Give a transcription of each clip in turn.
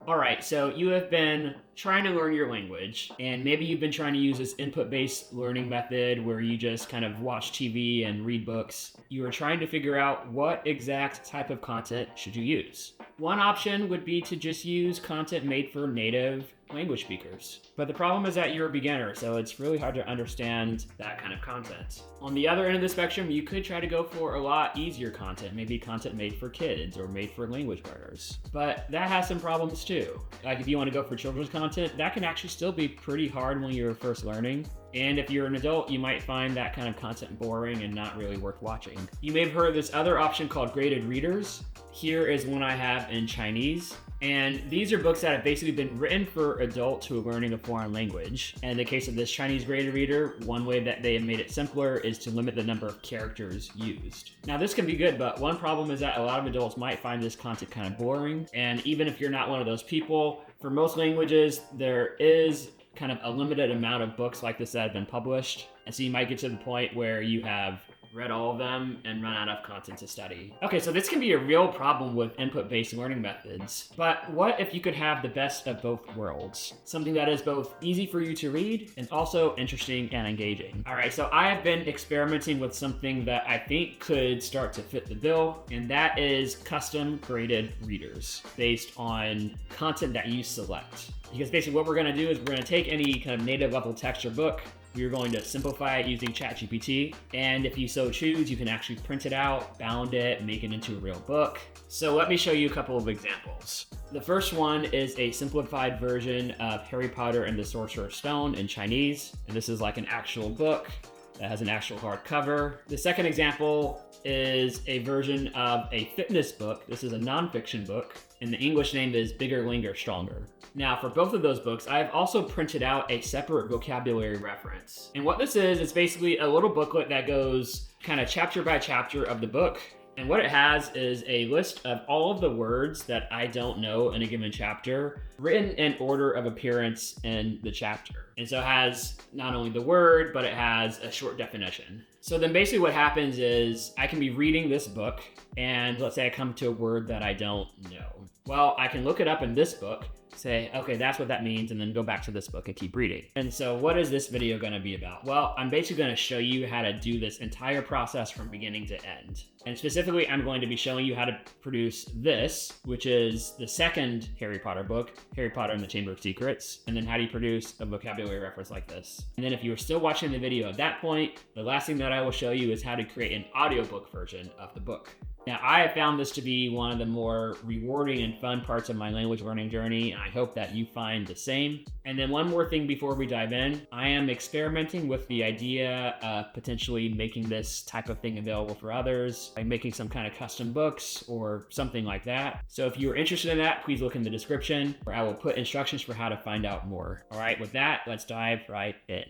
All right, so you have been trying to learn your language, and maybe you've been trying to use this input-based learning method where you just kind of watch TV and read books. You are trying to figure out what exact type of content should you use. One option would be to just use content made for native language speakers. But the problem is that you're a beginner, so it's really hard to understand that kind of content. On the other end of the spectrum, you could try to go for a lot easier content, maybe content made for kids or made for language learners. But that has some problems too. Like if you want to go for children's content, that can actually still be pretty hard when you're first learning. And if you're an adult, you might find that kind of content boring and not really worth watching. You may have heard of this other option called graded readers. Here is one I have in Chinese. And these are books that have basically been written for adults who are learning a foreign language. And in the case of this Chinese graded reader, one way that they have made it simpler is to limit the number of characters used. Now this can be good, but one problem is that a lot of adults might find this content kind of boring. And even if you're not one of those people, for most languages, there is kind of a limited amount of books like this that have been published. And so you might get to the point where you have read all of them and run out of content to study. Okay, so this can be a real problem with input-based learning methods. But what if you could have the best of both worlds? Something that is both easy for you to read and also interesting and engaging. All right, so I have been experimenting with something that I think could start to fit the bill, and that is custom graded readers based on content that you select. Because basically what we're gonna do is we're gonna take any kind of native level text or book, we're going to simplify it using ChatGPT. And if you so choose, you can actually print it out, bound it, make it into a real book. So let me show you a couple of examples. The first one is a simplified version of Harry Potter and the Sorcerer's Stone in Chinese. And this is like an actual book that has an actual hardcover. The second example is a version of a fitness book. This is a nonfiction book, and the English name is Bigger, Linger, Stronger. Now, for both of those books, I've also printed out a separate vocabulary reference. And what this is, it's basically a little booklet that goes kind of chapter by chapter of the book. And what it has is a list of all of the words that I don't know in a given chapter, written in order of appearance in the chapter. And so it has not only the word, but it has a short definition. So then basically what happens is I can be reading this book, and let's say I come to a word that I don't know. Well, I can look it up in this book, say, okay, that's what that means, and then go back to this book and keep reading. And so what is this video gonna be about? Well, I'm basically gonna show you how to do this entire process from beginning to end. And specifically, I'm going to be showing you how to produce this, which is the second Harry Potter book, Harry Potter and the Chamber of Secrets, and then how do you produce a vocabulary reference like this. And then if you are still watching the video at that point, the last thing that I will show you is how to create an audiobook version of the book. Now, I have found this to be one of the more rewarding and fun parts of my language learning journey, and I hope that you find the same. And then one more thing before we dive in, I am experimenting with the idea of potentially making this type of thing available for others, like making some kind of custom books or something like that. So if you're interested in that, please look in the description where I will put instructions for how to find out more. All right, with that, let's dive right in.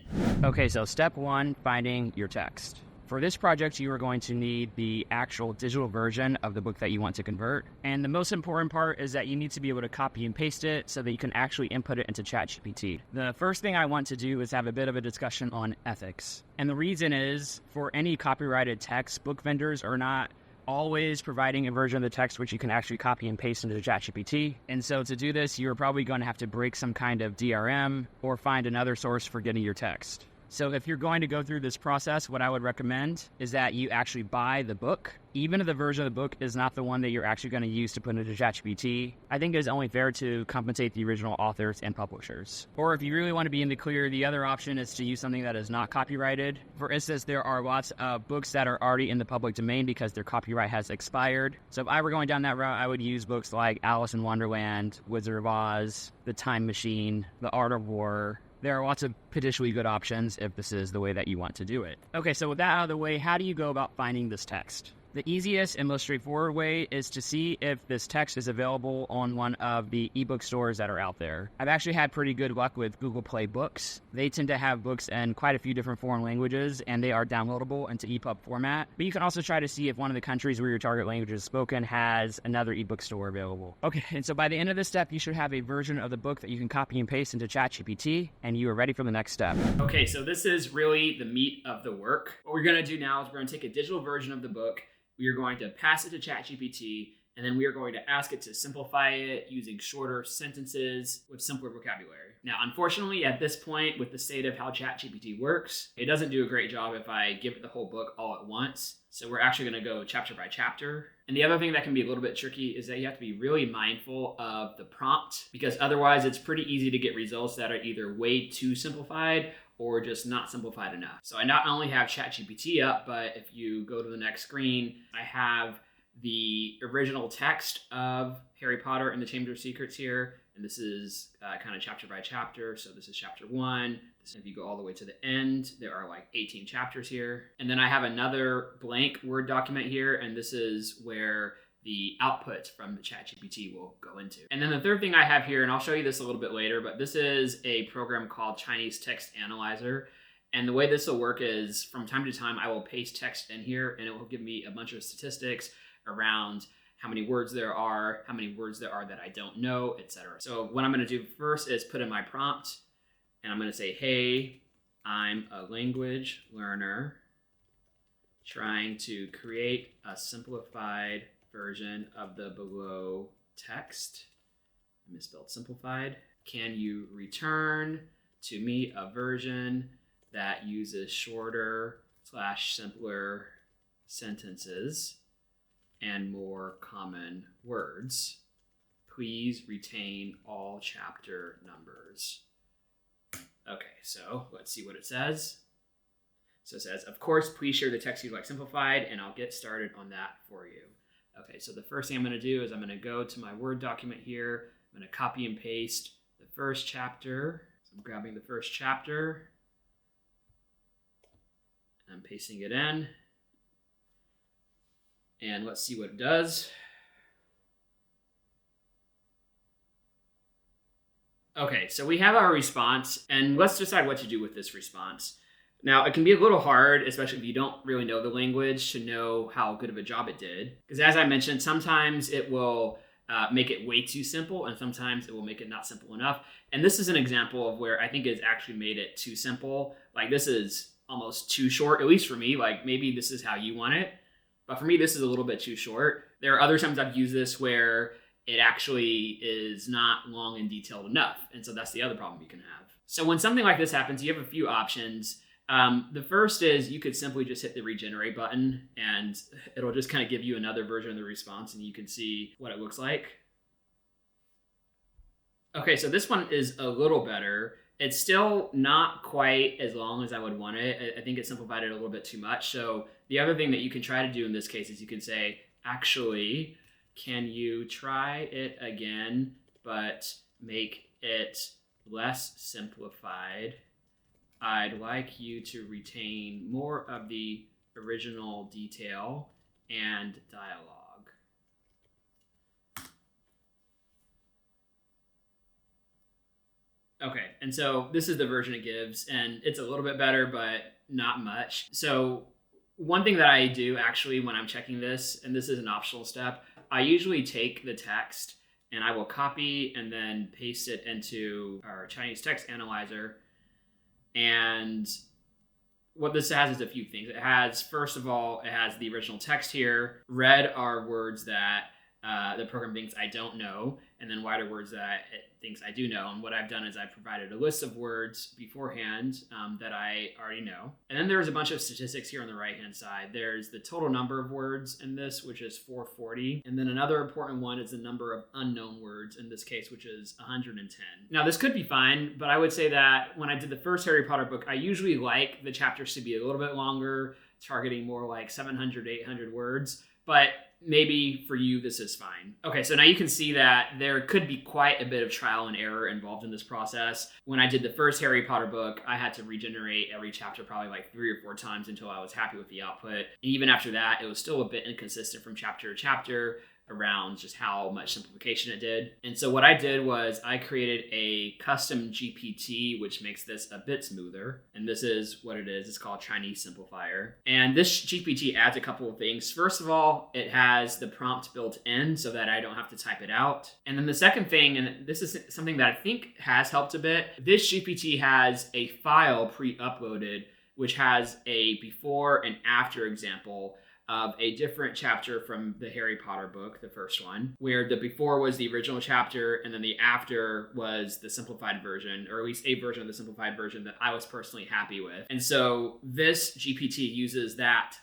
Okay, so step one, finding your text. For this project, you are going to need the actual digital version of the book that you want to convert. And the most important part is that you need to be able to copy and paste it so that you can actually input it into ChatGPT. The first thing I want to do is have a bit of a discussion on ethics. And the reason is, for any copyrighted text, book vendors are not always providing a version of the text which you can actually copy and paste into ChatGPT. And so to do this, you're probably going to have to break some kind of DRM or find another source for getting your text. So if you're going to go through this process, what I would recommend is that you actually buy the book. Even if the version of the book is not the one that you're actually going to use to put into ChatGPT, I think it's only fair to compensate the original authors and publishers. Or if you really want to be in the clear, the other option is to use something that is not copyrighted. For instance, there are lots of books that are already in the public domain because their copyright has expired. So if I were going down that route, I would use books like Alice in Wonderland, Wizard of Oz, The Time Machine, The Art of War. There are lots of potentially good options if this is the way that you want to do it. Okay, so with that out of the way, how do you go about finding this text? The easiest and most straightforward way is to see if this text is available on one of the ebook stores that are out there. I've actually had pretty good luck with Google Play Books. They tend to have books in quite a few different foreign languages, and they are downloadable into EPUB format. But you can also try to see if one of the countries where your target language is spoken has another ebook store available. Okay, and so by the end of this step, you should have a version of the book that you can copy and paste into ChatGPT, and you are ready for the next step. Okay, so this is really the meat of the work. What we're gonna do now is we're gonna take a digital version of the book. We are going to pass it to ChatGPT, And then we are going to ask it to simplify it using shorter sentences with simpler vocabulary. Now, unfortunately, at this point, with the state of how ChatGPT works, it doesn't do a great job if I give it the whole book all at once. So we're actually going to go chapter by chapter. And the other thing that can be a little bit tricky is that you have to be really mindful of the prompt, because otherwise it's pretty easy to get results that are either way too simplified or just not simplified enough. So I not only have ChatGPT up, but if you go to the next screen, I have the original text of Harry Potter and the Chamber of Secrets here. And this is kind of chapter by chapter. So this is chapter 1. If you go all the way to the end, there are like 18 chapters here. And then I have another blank Word document here. And this is where the output from the ChatGPT will go into. And then the third thing I have here, and I'll show you this a little bit later, but this is a program called Chinese Text Analyzer. And the way this will work is from time to time, I will paste text in here and it will give me a bunch of statistics around how many words there are, how many words there are that I don't know, etc. So what I'm going to do first is put in my prompt, and I'm going to say, hey, I'm a language learner trying to create a simplified version of the below text. I misspelled simplified. Can you return to me a version that uses shorter/simpler sentences and more common words? Please retain all chapter numbers. Okay, so let's see what it says. So it says, of course, please share the text you'd like simplified, and I'll get started on that for you. Okay, so the first thing I'm going to do is I'm going to go to my Word document here. I'm going to copy and paste the first chapter. So I'm grabbing the first chapter. I'm pasting it in. And let's see what it does. Okay, so we have our response, and let's decide what to do with this response. Now, it can be a little hard, especially if you don't really know the language, to know how good of a job it did. Because as I mentioned, sometimes it will make it way too simple, and sometimes it will make it not simple enough. And this is an example of where I think it's actually made it too simple. Like, this is almost too short, at least for me. Like, maybe this is how you want it. But for me, this is a little bit too short. There are other times I've used this where it actually is not long and detailed enough. And so that's the other problem you can have. So when something like this happens, you have a few options. The first is you could simply just hit the regenerate button and it'll just kind of give you another version of the response and you can see what it looks like. Okay, so this one is a little better. It's still not quite as long as I would want it. I think it simplified it a little bit too much. So the other thing that you can try to do in this case is you can say, actually, can you try it again, but make it less simplified? I'd like you to retain more of the original detail and dialogue. Okay, and so this is the version it gives, and it's a little bit better, but not much. So one thing that I do actually when I'm checking this, and this is an optional step, I usually take the text and I will copy and then paste it into our Chinese text analyzer. And what this has is a few things. It has, first of all, it has the original text here. Red are words that the program thinks I don't know, and then white are words that it thinks I do know. And what I've done is I've provided a list of words beforehand that I already know. And then there's a bunch of statistics here on the right-hand side. There's the total number of words in this, which is 440. And then another important one is the number of unknown words in this case, which is 110. Now, this could be fine, but I would say that when I did the first Harry Potter book, I usually like the chapters to be a little bit longer, targeting more like 700, 800 words. But maybe for you, this is fine. Okay, so now you can see that there could be quite a bit of trial and error involved in this process. When I did the first Harry Potter book, I had to regenerate every chapter probably like 3 or 4 times until I was happy with the output. And even after that, it was still a bit inconsistent from chapter to chapter around just how much simplification it did. And so what I did was I created a custom GPT, which makes this a bit smoother. And this is what it is. It's called Chinese Simplifier. And this GPT adds a couple of things. First of all, it has the prompt built in so that I don't have to type it out. And then the second thing, and this is something that I think has helped a bit, this GPT has a file pre-uploaded, which has a before and after example of a different chapter from the Harry Potter book, the first one, where the before was the original chapter and then the after was the simplified version, or at least a version of the simplified version that I was personally happy with. And so this GPT uses that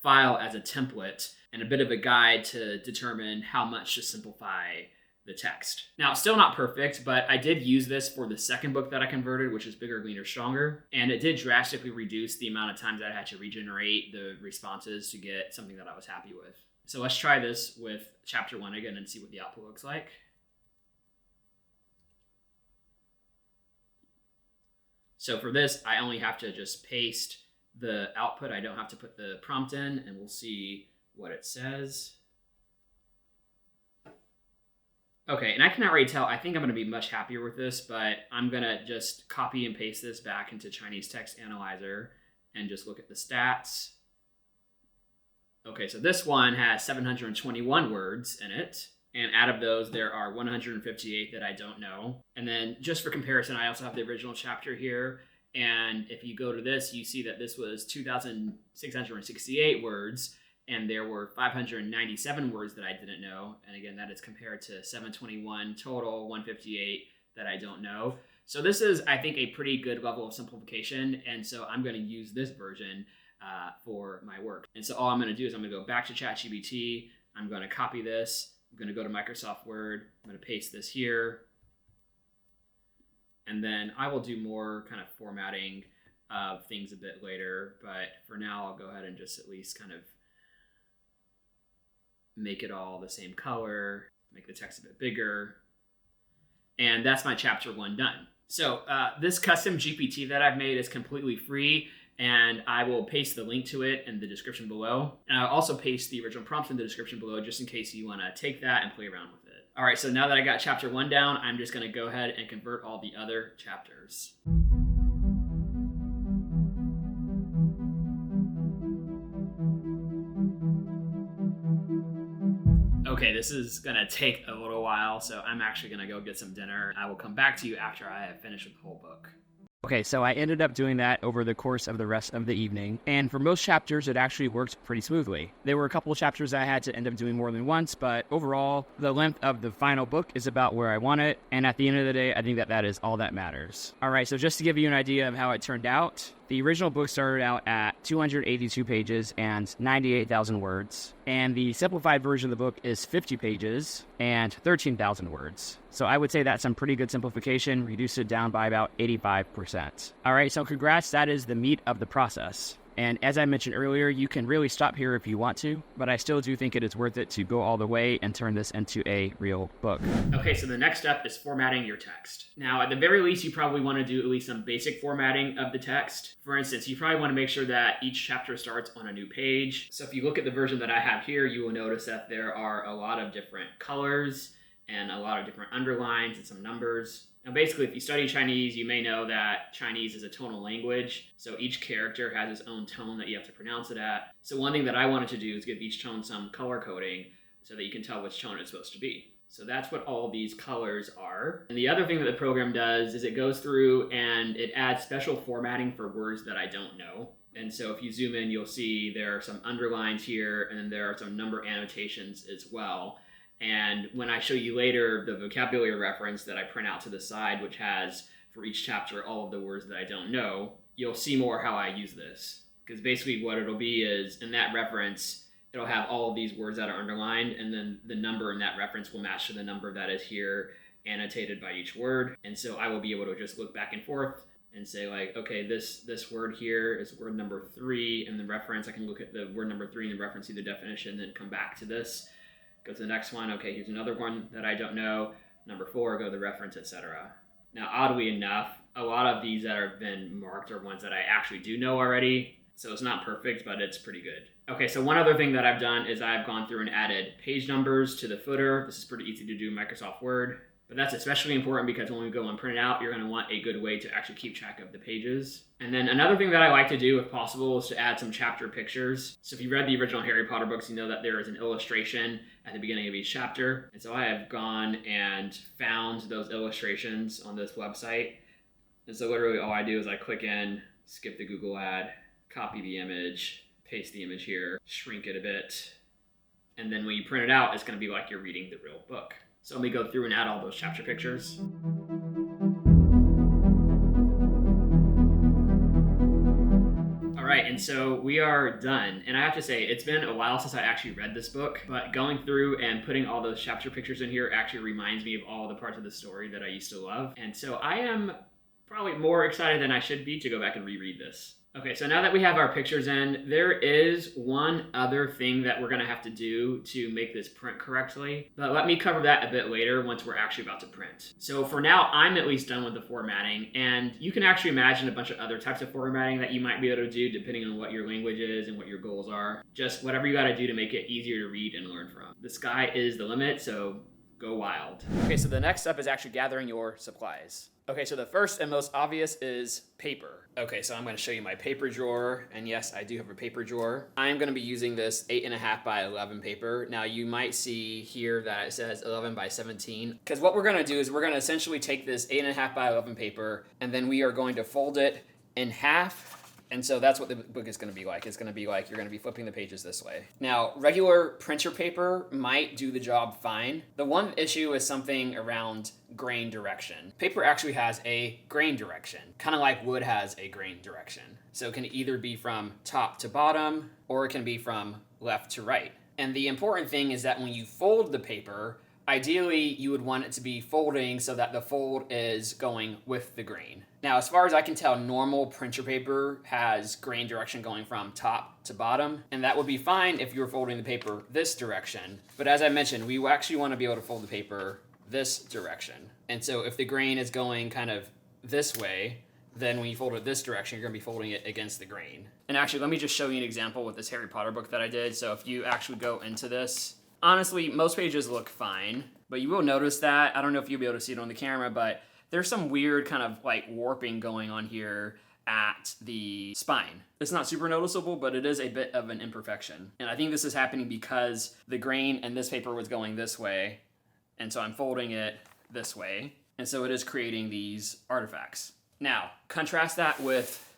file as a template and a bit of a guide to determine how much to simplify the text. Now, it's still not perfect, but I did use this for the second book that I converted, which is Bigger, Greener, Stronger. And it did drastically reduce the amount of times that I had to regenerate the responses to get something that I was happy with. So let's try this with chapter 1 again and see what the output looks like. So for this, I only have to just paste the output. I don't have to put the prompt in, and we'll see what it says. Okay, and I can already tell, I think I'm going to be much happier with this, but I'm going to just copy and paste this back into Chinese Text Analyzer and just look at the stats. Okay, so this one has 721 words in it, and out of those, there are 158 that I don't know. And then just for comparison, I also have the original chapter here, and if you go to this, you see that this was 2,668 words, and there were 597 words that I didn't know. And again, that is compared to 721 total, 158 that I don't know. So this is, I think, a pretty good level of simplification. And so I'm going to use this version for my work. And so all I'm going to do is I'm going to go back to ChatGPT. I'm going to copy this. I'm going to go to Microsoft Word. I'm going to paste this here. And then I will do more kind of formatting of things a bit later. But for now, I'll go ahead and just at least kind of make it all the same color, make the text a bit bigger. And that's my chapter 1 done. So this custom GPT that I've made is completely free, and I will paste the link to it in the description below. And I'll also paste the original prompt in the description below just in case you want to take that and play around with it. All right, so now that I got chapter 1 down, I'm just going to go ahead and convert all the other chapters. Okay, this is gonna take a little while, so I'm actually gonna go get some dinner. I will come back to you after I have finished with the whole book. Okay, so I ended up doing that over the course of the rest of the evening, and for most chapters, it actually worked pretty smoothly. There were a couple of chapters I had to end up doing more than once, but overall, the length of the final book is about where I want it, and at the end of the day, I think that that is all that matters. All right, so just to give you an idea of how it turned out, the original book started out at 282 pages and 98,000 words, and the simplified version of the book is 50 pages and 13,000 words. So I would say that's some pretty good simplification, reduced it down by about 85%. All right, so congrats, that is the meat of the process. And as I mentioned earlier, you can really stop here if you want to, but I still do think it is worth it to go all the way and turn this into a real book. Okay, so the next step is formatting your text. Now, at the very least, you probably want to do at least some basic formatting of the text. For instance, you probably want to make sure that each chapter starts on a new page. So if you look at the version that I have here, you will notice that there are a lot of different colors and a lot of different underlines and some numbers. Now, basically, if you study Chinese, you may know that Chinese is a tonal language. So each character has its own tone that you have to pronounce it at. So one thing that I wanted to do is give each tone some color coding so that you can tell which tone it's supposed to be. So that's what all these colors are. And the other thing that the program does is it goes through and it adds special formatting for words that I don't know. And so if you zoom in, you'll see there are some underlines here, and then there are some number annotations as well. And when I show you later the vocabulary reference that I print out to the side, which has for each chapter all of the words that I don't know, you'll see more how I use this. Because basically what it'll be is, in that reference, it'll have all of these words that are underlined, and then the number in that reference will match to the number that is here annotated by each word. And so I will be able to just look back and forth and say, like, okay, this word here is word number 3 in the reference. I can look at the word number 3 in the reference, see the definition, then come back to this. Go to the next one. Okay, here's another one that I don't know. Number 4, go to the reference, etc. Now, oddly enough, a lot of these that have been marked are ones that I actually do know already. So it's not perfect, but it's pretty good. Okay, so one other thing that I've done is I've gone through and added page numbers to the footer. This is pretty easy to do in Microsoft Word. But that's especially important because when we go and print it out, you're going to want a good way to actually keep track of the pages. And then another thing that I like to do, if possible, is to add some chapter pictures. So if you read the original Harry Potter books, you know that there is an illustration at the beginning of each chapter. And so I have gone and found those illustrations on this website. And so literally all I do is I click in, skip the Google ad, copy the image, paste the image here, shrink it a bit, and then when you print it out, it's going to be like you're reading the real book. So let me go through and add all those chapter pictures. All right, and so we are done. And I have to say, it's been a while since I actually read this book, but going through and putting all those chapter pictures in here actually reminds me of all the parts of the story that I used to love. And so I am probably more excited than I should be to go back and reread this. Okay, so now that we have our pictures in, there is one other thing that we're gonna have to do to make this print correctly, but let me cover that a bit later once we're actually about to print. So for now, I'm at least done with the formatting, and you can actually imagine a bunch of other types of formatting that you might be able to do depending on what your language is and what your goals are. Just whatever you gotta do to make it easier to read and learn from. The sky is the limit, so go wild. Okay, so the next step is actually gathering your supplies. Okay, so the first and most obvious is paper. Okay, so I'm gonna show you my paper drawer, and yes, I do have a paper drawer. I'm gonna be using this 8.5 by 11 paper. Now you might see here that it says 11 by 17, because what we're gonna do is we're gonna essentially take this 8.5 by 11 paper, and then we are going to fold it in half. And so that's what the book is going to be like. It's going to be like you're going to be flipping the pages this way. Now, regular printer paper might do the job fine. The one issue is something around grain direction. Paper actually has a grain direction, kind of like wood has a grain direction. So it can either be from top to bottom, or it can be from left to right. And the important thing is that when you fold the paper, ideally you would want it to be folding so that the fold is going with the grain. Now, as far as I can tell, normal printer paper has grain direction going from top to bottom, and that would be fine if you were folding the paper this direction. But as I mentioned, we actually want to be able to fold the paper this direction. And so if the grain is going kind of this way, then when you fold it this direction, you're going to be folding it against the grain. And actually, let me just show you an example with this Harry Potter book that I did. So if you actually go into this, honestly, most pages look fine, but you will notice that, I don't know if you'll be able to see it on the camera, but there's some weird kind of like warping going on here at the spine. It's not super noticeable, but it is a bit of an imperfection. And I think this is happening because the grain and this paper was going this way, and so I'm folding it this way, and so it is creating these artifacts. Now, contrast that with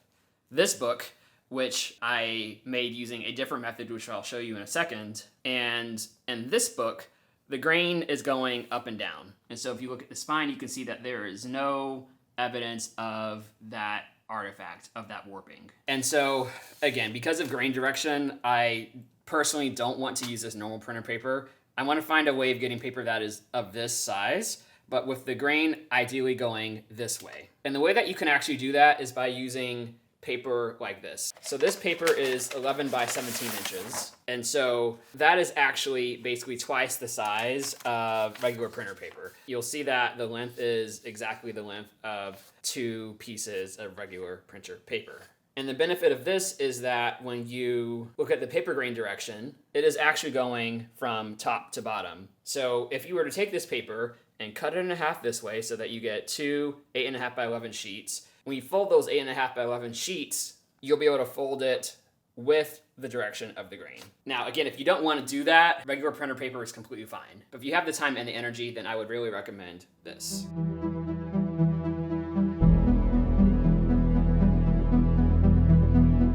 this book, which I made using a different method, which I'll show you in a second. And in this book, the grain is going up and down. And so if you look at the spine, you can see that there is no evidence of that artifact, of that warping. And so, again, because of grain direction, I personally don't want to use this normal printer paper. I want to find a way of getting paper that is of this size, but with the grain ideally going this way. And the way that you can actually do that is by using paper like this. So this paper is 11 by 17 inches. And so that is actually basically twice the size of regular printer paper. You'll see that the length is exactly the length of 2 pieces of regular printer paper. And the benefit of this is that when you look at the paper grain direction, it is actually going from top to bottom. So if you were to take this paper and cut it in half this way so that you get 2 8.5 by 11 sheets, when you fold those 8.5 by 11 sheets, you'll be able to fold it with the direction of the grain. Now, again, if you don't want to do that, regular printer paper is completely fine. But if you have the time and the energy, then I would really recommend this.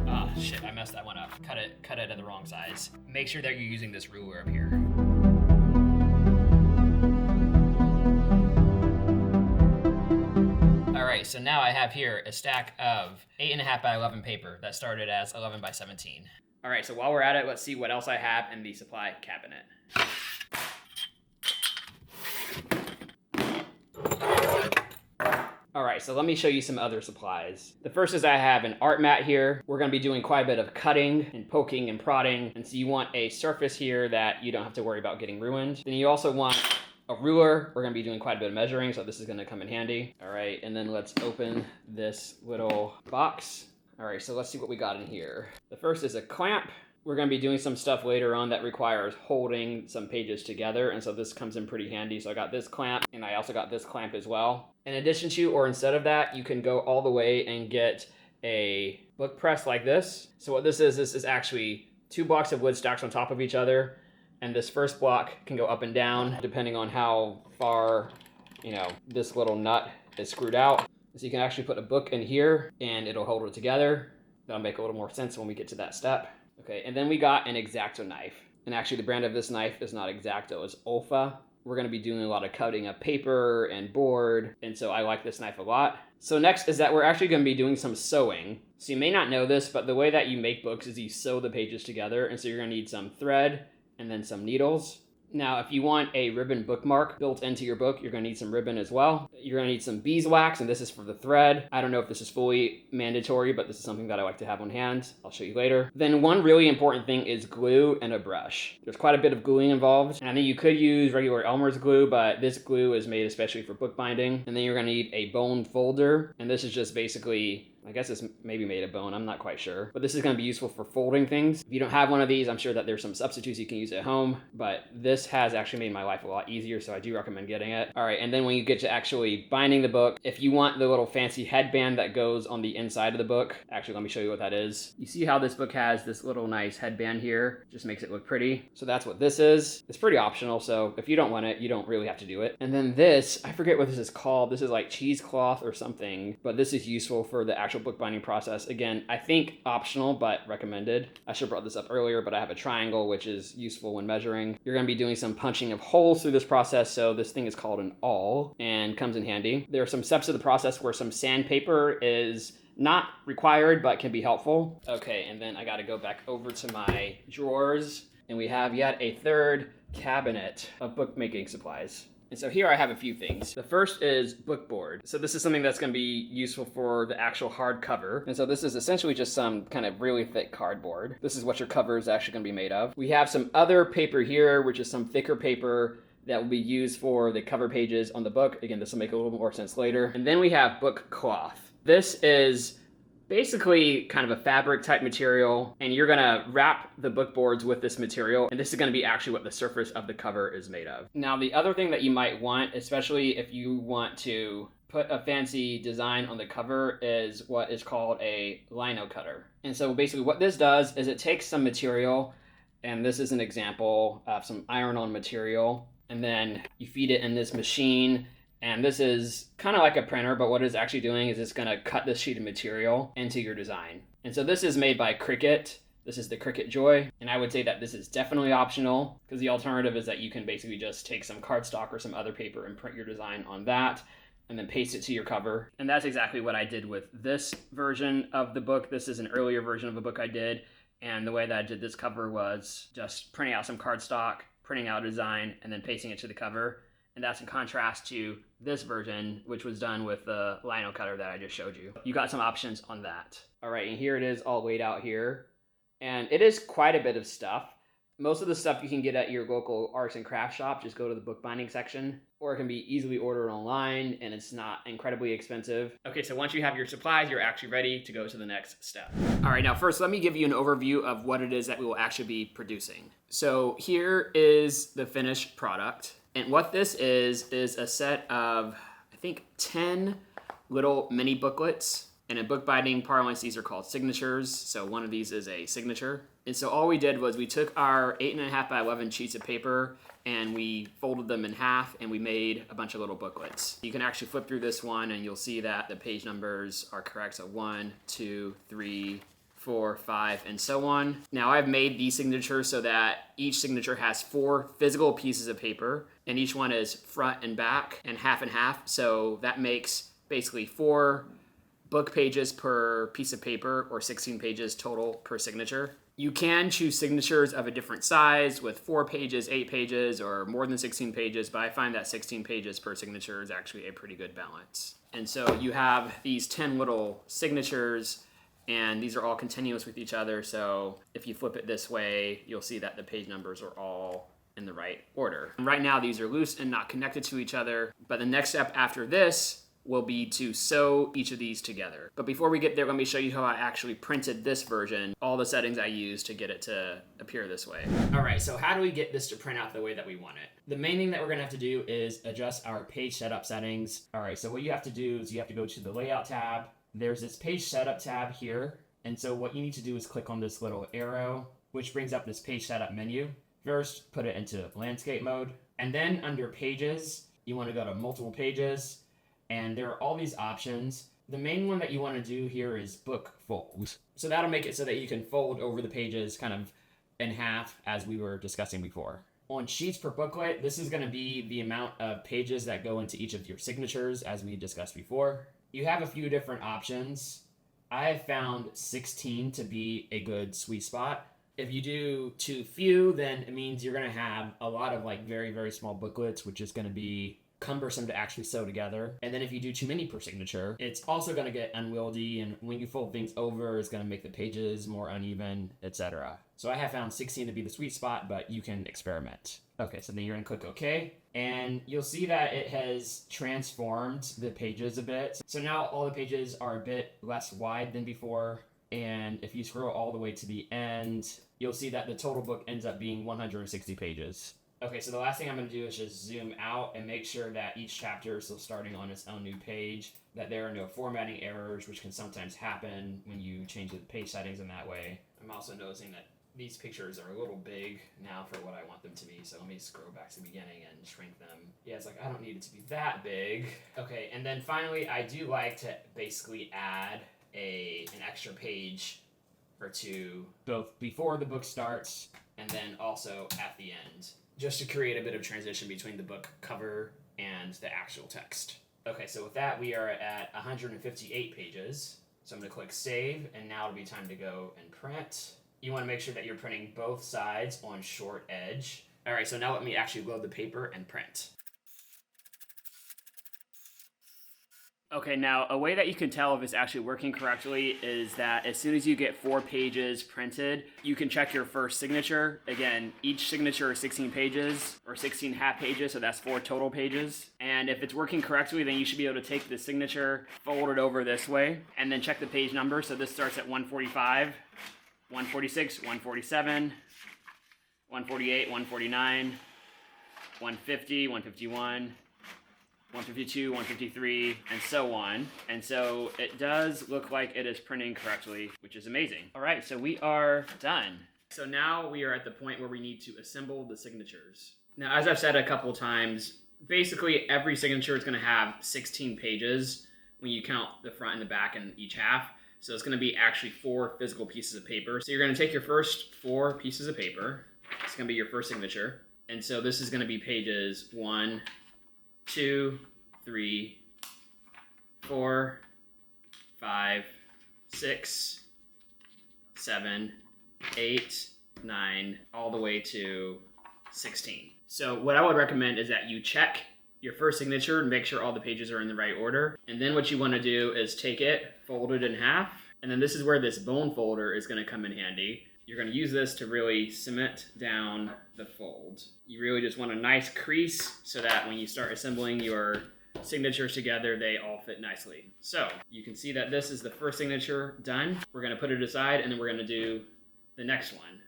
Ah, shit, I messed that one up. Cut it at the wrong size. Make sure that you're using this ruler up here. Alright, so now I have here a stack of 8.5 by 11 paper that started as 11 by 17. Alright, so while we're at it, let's see what else I have in the supply cabinet. Alright, so let me show you some other supplies. The first is I have an art mat here. We're going to be doing quite a bit of cutting and poking and prodding, and so you want a surface here that you don't have to worry about getting ruined. Then you also want a ruler. We're going to be doing quite a bit of measuring, so this is going to come in handy. All right, and then let's open this little box. All right, so let's see what we got in here. The first is a clamp. We're going to be doing some stuff later on that requires holding some pages together, and so this comes in pretty handy. So I got this clamp, and I also got this clamp as well. In addition to, or instead of that, you can go all the way and get a book press like this. So what this is actually 2 blocks of wood stacked on top of each other. And this first block can go up and down depending on how far, this little nut is screwed out. So you can actually put a book in here and it'll hold it together. That'll make a little more sense when we get to that step. Okay, and then we got an X-Acto knife. And actually the brand of this knife is not X-Acto, it's Olfa. We're going to be doing a lot of cutting of paper and board, and so I like this knife a lot. So next is that we're actually going to be doing some sewing. So you may not know this, but the way that you make books is you sew the pages together, and so you're going to need some thread and then some needles. Now, if you want a ribbon bookmark built into your book, you're going to need some ribbon as well. You're going to need some beeswax, and this is for the thread. I don't know if this is fully mandatory, but this is something that I like to have on hand. I'll show you later. Then one really important thing is glue and a brush. There's quite a bit of gluing involved, and I think you could use regular Elmer's glue, but this glue is made especially for bookbinding. And then you're going to need a bone folder, and this is just basically, I guess it's maybe made of bone, I'm not quite sure. But this is going to be useful for folding things. If you don't have one of these, I'm sure that there's some substitutes you can use at home, but this has actually made my life a lot easier, so I do recommend getting it. All right, and then when you get to actually binding the book, if you want the little fancy headband that goes on the inside of the book, actually let me show you what that is. You see how this book has this little nice headband here? Just makes it look pretty. So that's what this is. It's pretty optional, so if you don't want it, you don't really have to do it. And then this, I forget what this is called. This is like cheesecloth or something, but this is useful for the actual bookbinding process. Again, I think optional, but recommended. I should have brought this up earlier, but I have a triangle, which is useful when measuring. You're going to be doing some punching of holes through this process, so this thing is called an awl and comes in handy. There are some steps of the process where some sandpaper is not required, but can be helpful. Okay, and then I got to go back over to my drawers, and we have yet a third cabinet of bookmaking supplies. And so here I have a few things. The first is bookboard. So this is something that's going to be useful for the actual hardcover. And so this is essentially just some kind of really thick cardboard. This is what your cover is actually going to be made of. We have some other paper here, which is some thicker paper that will be used for the cover pages on the book. Again, this will make a little bit more sense later. And then we have book cloth. This is basically kind of a fabric type material, and you're gonna wrap the book boards with this material, and this is gonna be actually what the surface of the cover is made of. Now, the other thing that you might want, especially if you want to put a fancy design on the cover, is what is called a lino cutter. And so basically what this does is it takes some material, and this is an example of some iron-on material, and then you feed it in this machine. And this is kind of like a printer, but what it's actually doing is it's going to cut this sheet of material into your design. And so this is made by Cricut. This is the Cricut Joy. And I would say that this is definitely optional, because the alternative is that you can basically just take some cardstock or some other paper and print your design on that, and then paste it to your cover. And that's exactly what I did with this version of the book. This is an earlier version of a book I did. And the way that I did this cover was just printing out some cardstock, printing out a design, and then pasting it to the cover. And that's in contrast to this version, which was done with the lino cutter that I just showed you. You got some options on that. All right, and here it is all laid out here. And it is quite a bit of stuff. Most of the stuff you can get at your local arts and crafts shop. Just go to the bookbinding section, or it can be easily ordered online, and it's not incredibly expensive. Okay, so once you have your supplies, you're actually ready to go to the next step. All right, now first let me give you an overview of what it is that we will actually be producing. So here is the finished product. And what this is a set of, I think, 10 little mini booklets. And in bookbinding parlance, these are called signatures. So one of these is a signature. And so all we did was we took our 8.5 by 11 sheets of paper and we folded them in half and we made a bunch of little booklets. You can actually flip through this one and you'll see that the page numbers are correct. So 1, 2, 3, 4, 5, and so on. Now I've made these signatures so that each signature has 4 physical pieces of paper, and each one is front and back and half. So that makes basically 4 book pages per piece of paper, or 16 pages total per signature. You can choose signatures of a different size with 4 pages, 8 pages, or more than 16 pages, but I find that 16 pages per signature is actually a pretty good balance. And so you have these 10 little signatures, and these are all continuous with each other, so if you flip it this way, you'll see that the page numbers are all in the right order. And right now, these are loose and not connected to each other, but the next step after this will be to sew each of these together. But before we get there, let me show you how I actually printed this version, all the settings I used to get it to appear this way. All right, so how do we get this to print out the way that we want it? The main thing that we're gonna have to do is adjust our page setup settings. All right, so what you have to do is you have to go to the layout tab. There's this page setup tab here. And so what you need to do is click on this little arrow, which brings up this page setup menu. First, put it into landscape mode. And then under pages, you want to go to multiple pages. And there are all these options. The main one that you want to do here is book fold. So that'll make it so that you can fold over the pages kind of in half, as we were discussing before. On sheets per booklet, this is going to be the amount of pages that go into each of your signatures, as we discussed before. You have a few different options. I have found 16 to be a good sweet spot. If you do too few, then it means you're going to have a lot of like very, very small booklets, which is going to be cumbersome to actually sew together. And then if you do too many per signature, it's also going to get unwieldy, and when you fold things over, it's going to make the pages more uneven, etc. So I have found 16 to be the sweet spot, but you can experiment. Okay, so then you're going to click OK, and you'll see that it has transformed the pages a bit. So now all the pages are a bit less wide than before, and if you scroll all the way to the end, you'll see that the total book ends up being 160 pages. Okay, so the last thing I'm going to do is just zoom out and make sure that each chapter is still starting on its own new page, that there are no formatting errors, which can sometimes happen when you change the page settings in that way. I'm also noticing that these pictures are a little big now for what I want them to be, so let me scroll back to the beginning and shrink them. Yeah, it's like I don't need it to be that big. Okay, and then finally, I do like to basically add an extra page or two, both before the book starts and then also at the end, just to create a bit of transition between the book cover and the actual text. Okay, so with that, we are at 158 pages. So I'm going to click Save, and now it'll be time to go and print. You want to make sure that you're printing both sides on short edge. All right, so now let me actually load the paper and print. Okay, now a way that you can tell if it's actually working correctly is that as soon as you get 4 pages printed, you can check your first signature. Again, each signature is 16 pages, or 16 half pages, so that's 4 total pages. And if it's working correctly, then you should be able to take the signature, fold it over this way, and then check the page number. So this starts at 145, 146, 147, 148, 149, 150, 151, 152, 153, and so on. And so it does look like it is printing correctly, which is amazing. All right, so we are done. So now we are at the point where we need to assemble the signatures. Now, as I've said a couple times, basically every signature is going to have 16 pages when you count the front and the back and each half. So it's going to be actually 4 physical pieces of paper. So you're going to take your first 4 pieces of paper. It's going to be your first signature. And so this is going to be pages 1, 2, 3, 4, 5, 6, 7, 8, 9, all the way to 16. So what I would recommend is that you check your first signature and make sure all the pages are in the right order. And then what you want to do is take it, fold it in half, and then this is where this bone folder is going to come in handy. You're going to use this to really cement down the fold. You really just want a nice crease so that when you start assembling your signatures together, they all fit nicely. So you can see that this is the first signature done. We're going to put it aside, and then we're going to do the next one.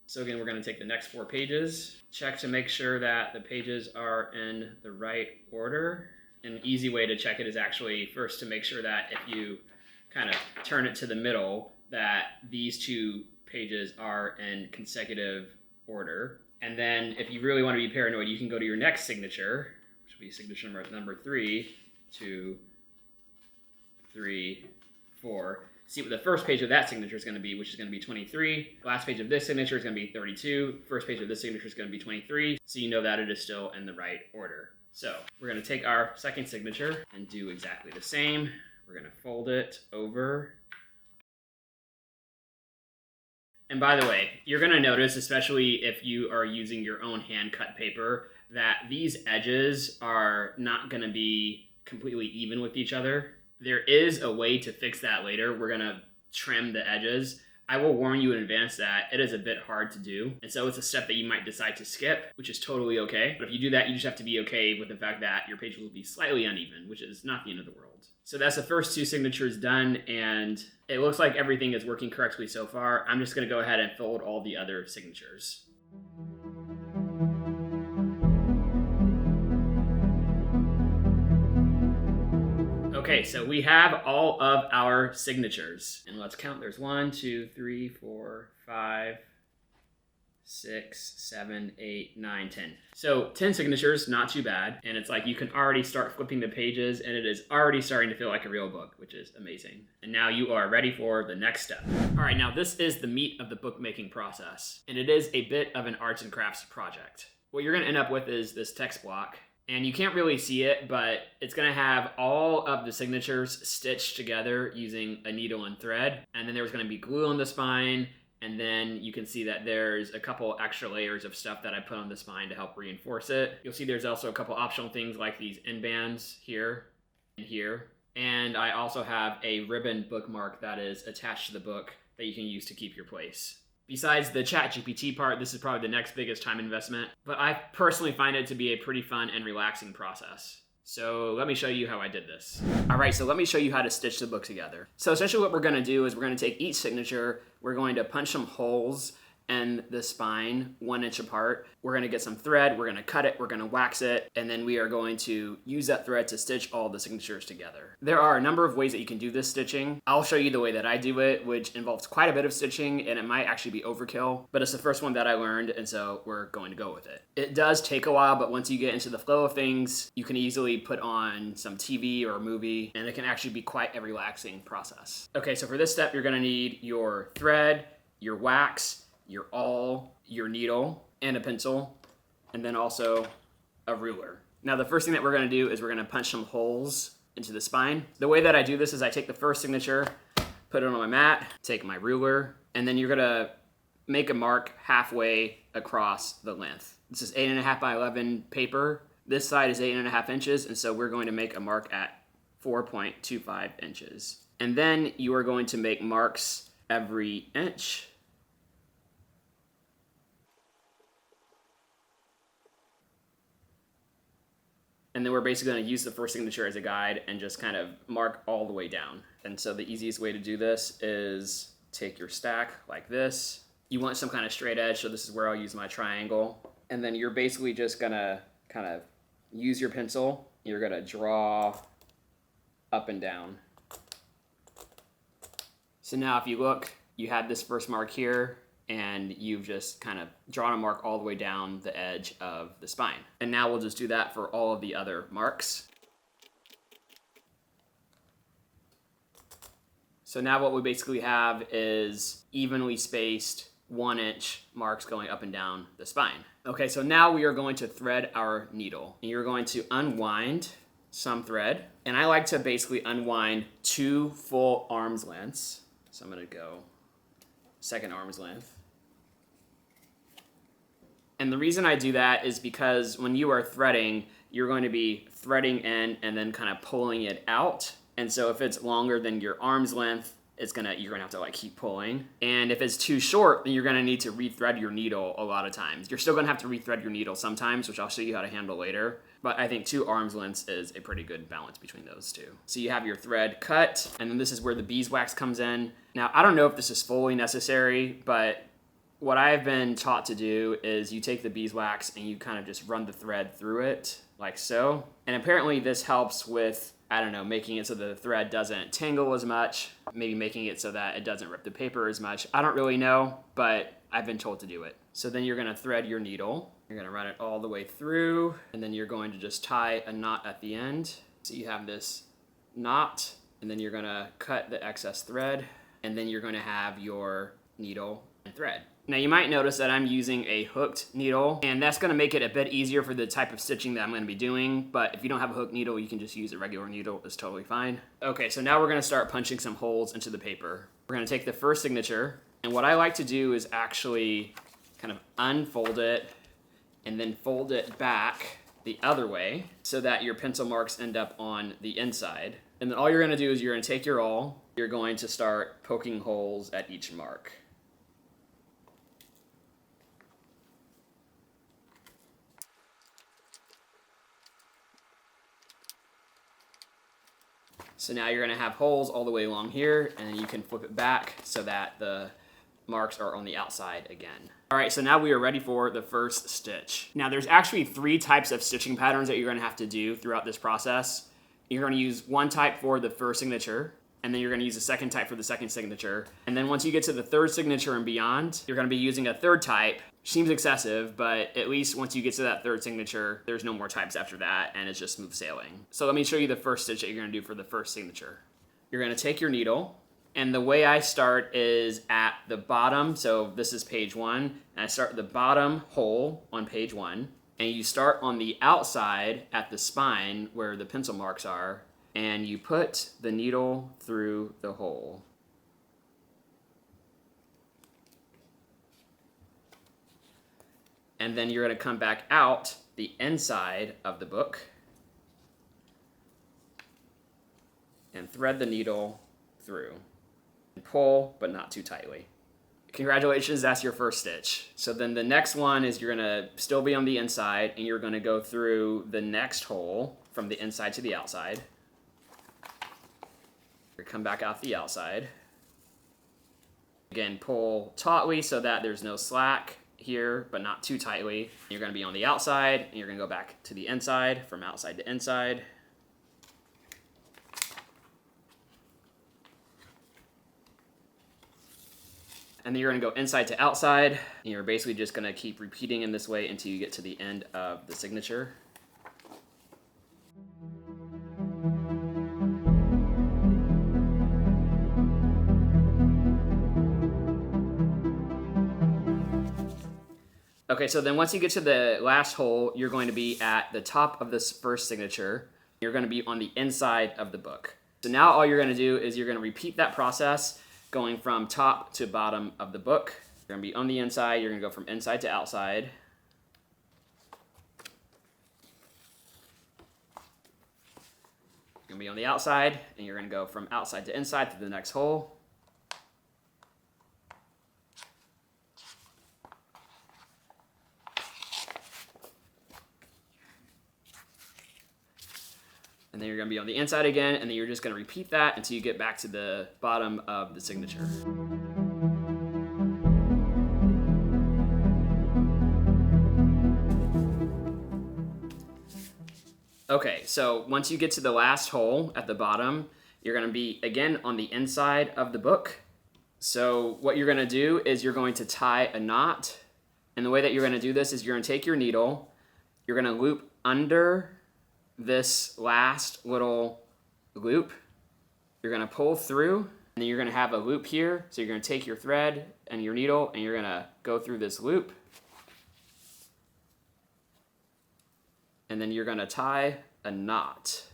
So again, we're going to take the next 4 pages, check to make sure that the pages are in the right order. An easy way to check it is actually first to make sure that if you kind of turn it to the middle, that these 2 pages are in consecutive order. And then if you really want to be paranoid, you can go to your next signature, which will be signature number 3, 2, 3, 4. See what the first page of that signature is going to be, which is going to be 23. The last page of this signature is going to be 32. First page of this signature is going to be 23. So you know that it is still in the right order. So we're going to take our second signature and do exactly the same. We're going to fold it over. And by the way, you're going to notice, especially if you are using your own hand-cut paper, that these edges are not going to be completely even with each other. There is a way to fix that later. We're going to trim the edges. I will warn you in advance that it is a bit hard to do. And so it's a step that you might decide to skip, which is totally okay. But if you do that, you just have to be okay with the fact that your pages will be slightly uneven, which is not the end of the world. So that's the first 2 signatures done, and it looks like everything is working correctly so far. I'm just going to go ahead and fold all the other signatures. Okay, so we have all of our signatures. And let's count. There's 1, 2, 3, 4, 5, 6, 7, 8, 9, 10. So 10 signatures, not too bad. And it's like you can already start flipping the pages and it is already starting to feel like a real book, which is amazing. And now you are ready for the next step. All right, now this is the meat of the bookmaking process. And it is a bit of an arts and crafts project. What you're gonna end up with is this text block. And you can't really see it, but it's gonna have all of the signatures stitched together using a needle and thread. And then there's gonna be glue on the spine. And then you can see that there's a couple extra layers of stuff that I put on the spine to help reinforce it. You'll see there's also a couple optional things like these end bands here and here. And I also have a ribbon bookmark that is attached to the book that you can use to keep your place. Besides the ChatGPT part, this is probably the next biggest time investment, but I personally find it to be a pretty fun and relaxing process. So let me show you how I did this. All right, so let me show you how to stitch the book together. So essentially what we're gonna do is we're gonna take each signature, we're going to punch some holes in the spine 1 inch apart. We're gonna get some thread, we're gonna cut it, we're gonna wax it, and then we are going to use that thread to stitch all the signatures together. There are a number of ways that you can do this stitching. I'll show you the way that I do it, which involves quite a bit of stitching, and it might actually be overkill, but it's the first one that I learned, and so we're going to go with it. It does take a while, but once you get into the flow of things, you can easily put on some TV or a movie, and it can actually be quite a relaxing process. Okay, so for this step, you're gonna need your thread, your wax, your awl, your needle, and a pencil, and then also a ruler. Now the first thing that we're gonna do is we're gonna punch some holes into the spine. The way that I do this is I take the first signature, put it on my mat, take my ruler, and then you're gonna make a mark halfway across the length. This is 8.5 by 11 paper. This side is 8.5 inches, and so we're going to make a mark at 4.25 inches. And then you are going to make marks every inch. And then we're basically going to use the first signature as a guide and just kind of mark all the way down. And so the easiest way to do this is take your stack like this. You want some kind of straight edge, so this is where I'll use my triangle. And then you're basically just going to kind of use your pencil. You're going to draw up and down. So now if you look, you have this first mark here, and you've just kind of drawn a mark all the way down the edge of the spine. And now we'll just do that for all of the other marks. So now what we basically have is evenly spaced 1 inch marks going up and down the spine. Okay, so now we are going to thread our needle. And you're going to unwind some thread. And I like to basically unwind 2 full arm's lengths. So I'm gonna go second arm's length. And the reason I do that is because when you are threading, you're going to be threading in and then kind of pulling it out. And so if it's longer than your arm's length, you're gonna have to like keep pulling. And if it's too short, then you're gonna need to rethread your needle a lot of times. You're still gonna have to rethread your needle sometimes, which I'll show you how to handle later. But I think 2 arm's lengths is a pretty good balance between those two. So you have your thread cut, and then this is where the beeswax comes in. Now, I don't know if this is fully necessary, but what I've been taught to do is you take the beeswax and you kind of just run the thread through it, like so. And apparently this helps with, I don't know, making it so the thread doesn't tangle as much, maybe making it so that it doesn't rip the paper as much. I don't really know, but I've been told to do it. So then you're gonna thread your needle. You're gonna run it all the way through, and then you're going to just tie a knot at the end. So you have this knot, and then you're gonna cut the excess thread, and then you're gonna have your needle and thread. Now you might notice that I'm using a hooked needle, and that's gonna make it a bit easier for the type of stitching that I'm gonna be doing, but if you don't have a hooked needle, you can just use a regular needle, it's totally fine. Okay, so now we're gonna start punching some holes into the paper. We're gonna take the first signature, and what I like to do is actually kind of unfold it and then fold it back the other way so that your pencil marks end up on the inside. And then all you're gonna do is you're gonna take your awl, you're going to start poking holes at each mark. So now you're gonna have holes all the way along here, and then you can flip it back so that the marks are on the outside again. All right, so now we are ready for the first stitch. Now there's actually 3 types of stitching patterns that you're gonna have to do throughout this process. You're gonna use one type for the first signature, and then you're going to use a second type for the second signature. And then once you get to the third signature and beyond, you're going to be using a third type. Seems excessive, but at least once you get to that third signature, there's no more types after that, and it's just smooth sailing. So let me show you the first stitch that you're going to do for the first signature. You're going to take your needle, and the way I start is at the bottom. So this is page 1, and I start at the bottom hole on page 1, and you start on the outside at the spine where the pencil marks are, and you put the needle through the hole. And then you're going to come back out the inside of the book and thread the needle through. And pull, but not too tightly. Congratulations, that's your first stitch. So then the next one is you're going to still be on the inside, and you're going to go through the next hole from the inside to the outside. You're come back out the outside. Again, pull tautly so that there's no slack here, but not too tightly. You're going to be on the outside, and you're going to go back to the inside, from outside to inside. And then you're going to go inside to outside, and you're basically just going to keep repeating in this way until you get to the end of the signature. Okay, so then once you get to the last hole, you're going to be at the top of this first signature. You're going to be on the inside of the book. So now all you're going to do is you're going to repeat that process going from top to bottom of the book. You're going to be on the inside. You're going to go from inside to outside. You're going to be on the outside, and you're going to go from outside to inside to the next hole. And then you're going to be on the inside again, and then you're just going to repeat that until you get back to the bottom of the signature. Okay, so once you get to the last hole at the bottom, you're going to be, again, on the inside of the book. So what you're going to do is you're going to tie a knot. And the way that you're going to do this is you're going to take your needle, you're going to loop under this last little loop. You're going to pull through, and then you're going to have a loop here. So you're going to take your thread and your needle, and you're going to go through this loop. And then you're going to tie a knot.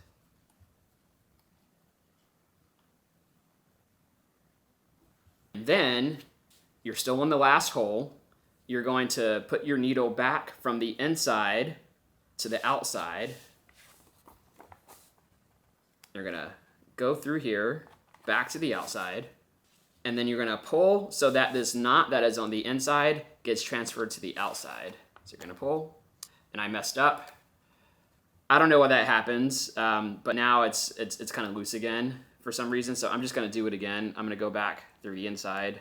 And then you're still in the last hole. You're going to put your needle back from the inside to the outside. You're going to go through here, back to the outside, and then you're going to pull so that this knot that is on the inside gets transferred to the outside. So you're going to pull, and I messed up. I don't know why that happens, but now it's kind of loose again for some reason, so I'm just going to do it again. I'm going to go back through the inside.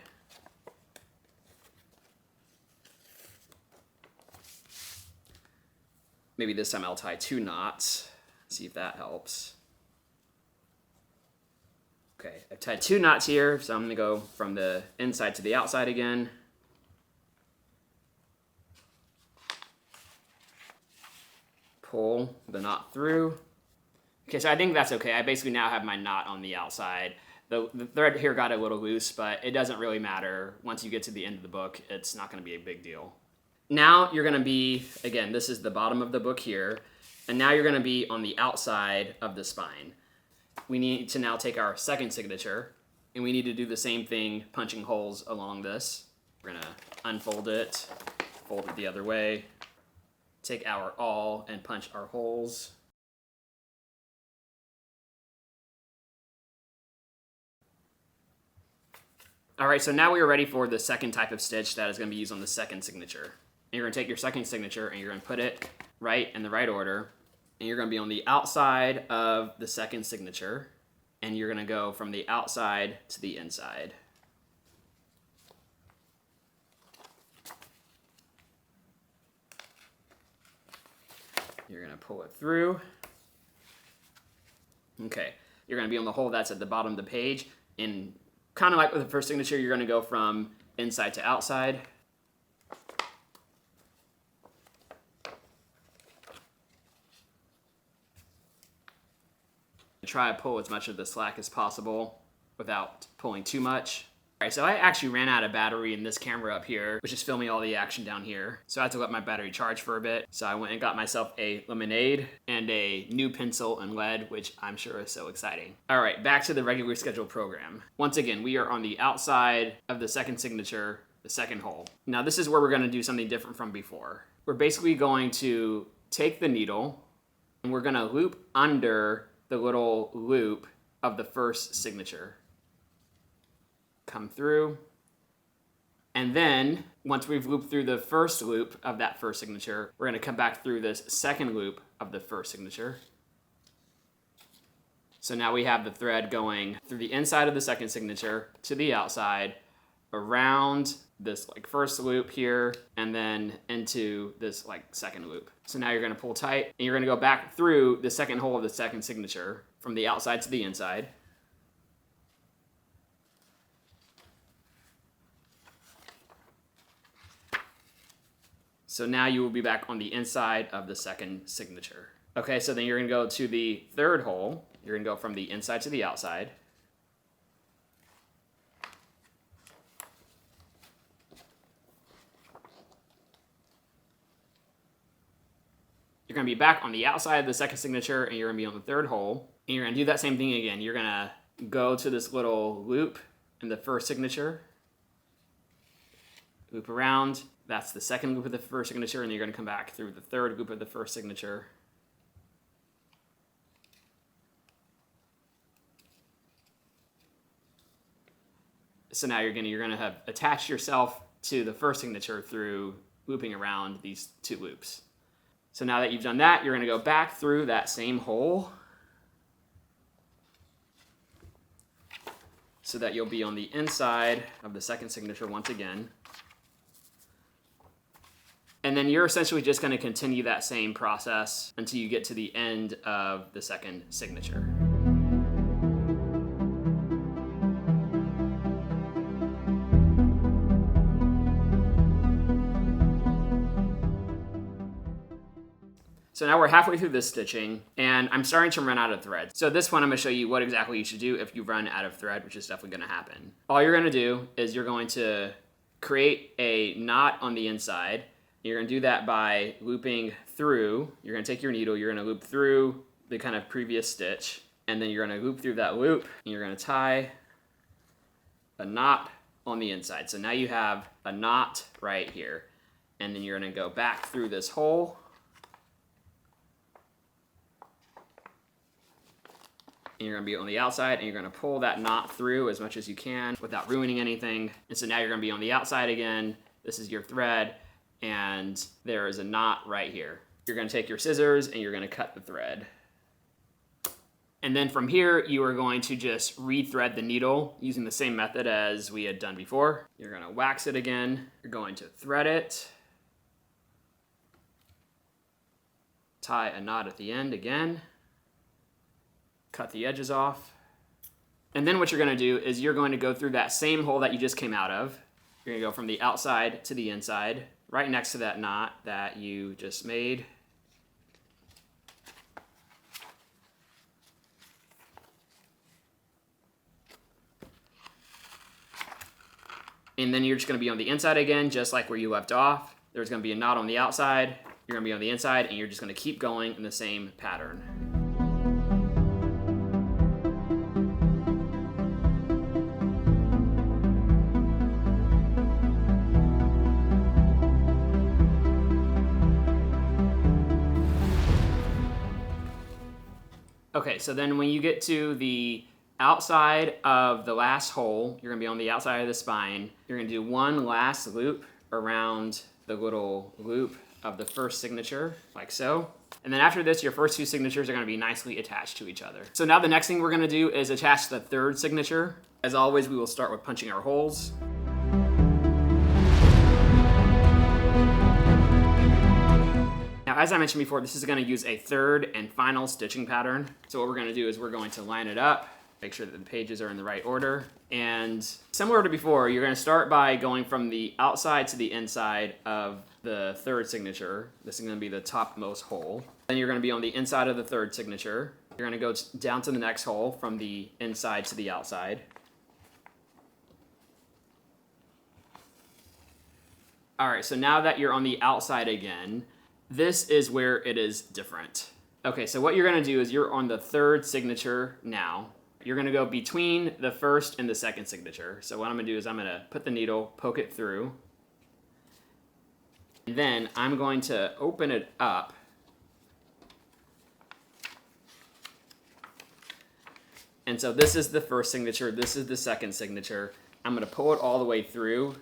Maybe this time I'll tie 2 knots, see if that helps. Okay, I've tied 2 knots here, so I'm going to go from the inside to the outside again. Pull the knot through. Okay, so I think that's okay. I basically now have my knot on the outside. The thread here got a little loose, but it doesn't really matter. Once you get to the end of the book, it's not going to be a big deal. Now you're going to be, again, this is the bottom of the book here, and now you're going to be on the outside of the spine. We need to now take our second signature, and we need to do the same thing, punching holes along this. We're going to unfold it, fold it the other way, take our awl and punch our holes. All right, so now we are ready for the second type of stitch that is going to be used on the second signature. And you're going to take your second signature and you're going to put it right in the right order. And you're going to be on the outside of the second signature, and you're going to go from the outside to the inside. You're going to pull it through. Okay, you're going to be on the hole that's at the bottom of the page. And kind of like with the first signature, you're going to go from inside to outside. Try to pull as much of the slack as possible without pulling too much. All right, so I actually ran out of battery in this camera up here, which is filming all the action down here. So I had to let my battery charge for a bit. So I went and got myself a lemonade and a new pencil and lead, which I'm sure is so exciting. All right, back to the regular scheduled program. Once again, we are on the outside of the second signature, the second hole. Now this is where we're gonna do something different from before. We're basically going to take the needle and we're gonna loop under the little loop of the first signature. Come through. And then once we've looped through the first loop of that first signature, we're gonna come back through this second loop of the first signature. So now we have the thread going through the inside of the second signature to the outside, around this like first loop here, and then into this like second loop. So now you're gonna pull tight and you're gonna go back through the second hole of the second signature from the outside to the inside. So now you will be back on the inside of the second signature. Okay, so then you're gonna go to the third hole. You're gonna go from the inside to the outside. You're gonna be back on the outside of the second signature and you're gonna be on the third hole. And you're gonna do that same thing again. You're gonna go to this little loop in the first signature, loop around. That's the second loop of the first signature, and you're gonna come back through the third loop of the first signature. So now you're gonna have attached yourself to the first signature through looping around these two loops. So now that you've done that, you're gonna go back through that same hole so that you'll be on the inside of the second signature once again. And then you're essentially just gonna continue that same process until you get to the end of the second signature. So now we're halfway through this stitching, and I'm starting to run out of thread. So this one, I'm gonna show you what exactly you should do if you run out of thread, which is definitely gonna happen. All you're gonna do is you're going to create a knot on the inside. You're gonna do that by looping through. You're gonna take your needle, you're gonna loop through the kind of previous stitch, and then you're gonna loop through that loop, and you're gonna tie a knot on the inside. So now you have a knot right here. And then you're gonna go back through this hole, and you're gonna be on the outside, and you're gonna pull that knot through as much as you can without ruining anything. And so now you're gonna be on the outside again. This is your thread, and there is a knot right here. You're gonna take your scissors and you're gonna cut the thread. And then from here, you are going to just re-thread the needle using the same method as we had done before. You're gonna wax it again. You're going to thread it. Tie a knot at the end again. Cut the edges off. And then what you're gonna do is you're going to go through that same hole that you just came out of. You're gonna go from the outside to the inside, right next to that knot that you just made. And then you're just gonna be on the inside again, just like where you left off. There's gonna be a knot on the outside, you're gonna be on the inside, and you're just gonna keep going in the same pattern. Okay, so then when you get to the outside of the last hole, you're gonna be on the outside of the spine. You're gonna do one last loop around the little loop of the first signature, like so. And then after this, your first two signatures are gonna be nicely attached to each other. So now the next thing we're gonna do is attach the third signature. As always, we will start with punching our holes. Now, as I mentioned before, this is going to use a third and final stitching pattern. So what we're going to do is we're going to line it up, make sure that the pages are in the right order. And similar to before, you're going to start by going from the outside to the inside of the third signature. This is going to be the topmost hole. Then you're going to be on the inside of the third signature. You're going to go down to the next hole from the inside to the outside. All right, so now that you're on the outside again, this is where it is different. Okay, so what you're gonna do is you're on the third signature now. You're gonna go between the first and the second signature. So what I'm gonna do is I'm gonna put the needle, poke it through, and then I'm going to open it up. And so this is the first signature, this is the second signature. I'm gonna pull it all the way through.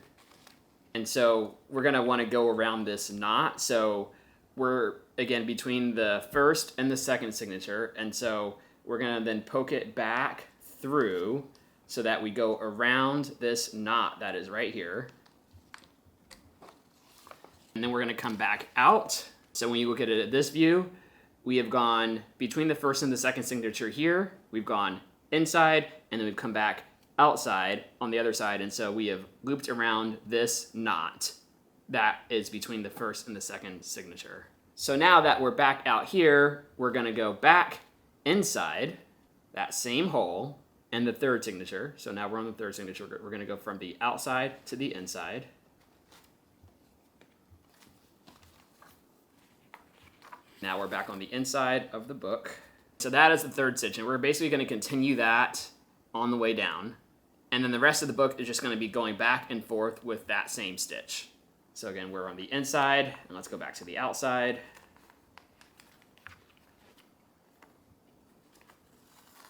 And so we're gonna wanna go around this knot. So we're, again, between the first and the second signature. And so we're gonna then poke it back through so that we go around this knot that is right here. And then we're gonna come back out. So when you look at it at this view, we have gone between the first and the second signature here. We've gone inside, and then we've come back outside on the other side, and so we have looped around this knot that is between the first and the second signature. So now that we're back out here, we're gonna go back inside that same hole and the third signature. So now we're on the third signature. We're gonna go from the outside to the inside. Now we're back on the inside of the book. So that is the third stitch, and we're basically gonna continue that on the way down. And then the rest of the book is just going to be going back and forth with that same stitch. So again, we're on the inside, and let's go back to the outside.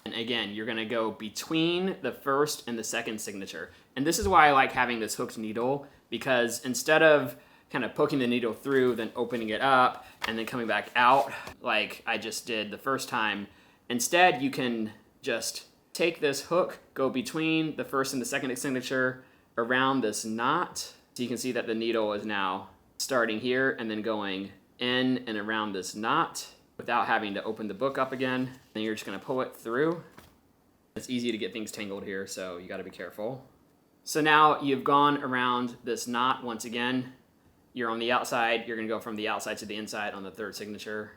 And again, you're going to go between the first and the second signature. And this is why I like having this hooked needle, because instead of kind of poking the needle through, then opening it up, and then coming back out like I just did the first time, instead you can just take this hook, go between the first and the second signature around this knot. So you can see that the needle is now starting here and then going in and around this knot without having to open the book up again. Then you're just gonna pull it through. It's easy to get things tangled here, so you gotta be careful. So now you've gone around this knot once again. You're on the outside, you're gonna go from the outside to the inside on the third signature.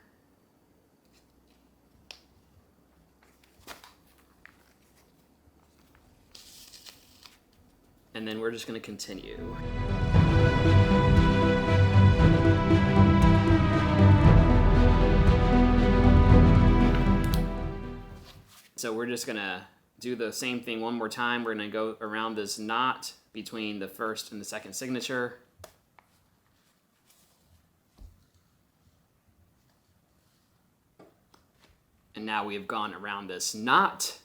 And then we're just going to continue. So we're just going to do the same thing one more time. We're going to go around this knot between the first and the second signature. And now we have gone around this knot.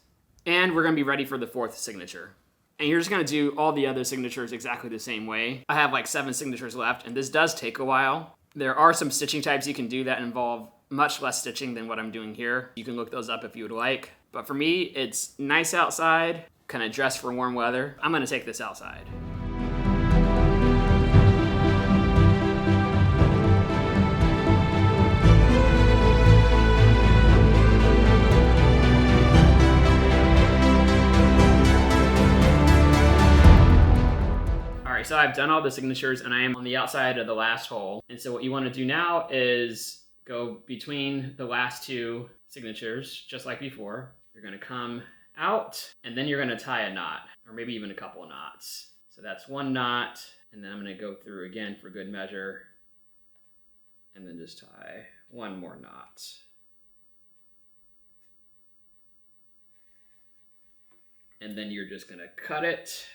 And we're going to be ready for the fourth signature. And you're just gonna do all the other signatures exactly the same way. I have like 7 signatures left, and this does take a while. There are some stitching types you can do that involve much less stitching than what I'm doing here. You can look those up if you would like. But for me, it's nice outside, kind of dress for warm weather. I'm gonna take this outside. So I've done all the signatures and I am on the outside of the last hole. And so what you want to do now is go between the last 2 signatures, just like before. You're going to come out and then you're going to tie a knot, or maybe even a couple of knots. So that's 1 knot, and then I'm going to go through again for good measure and then just tie 1 more knot. And then you're just going to cut it.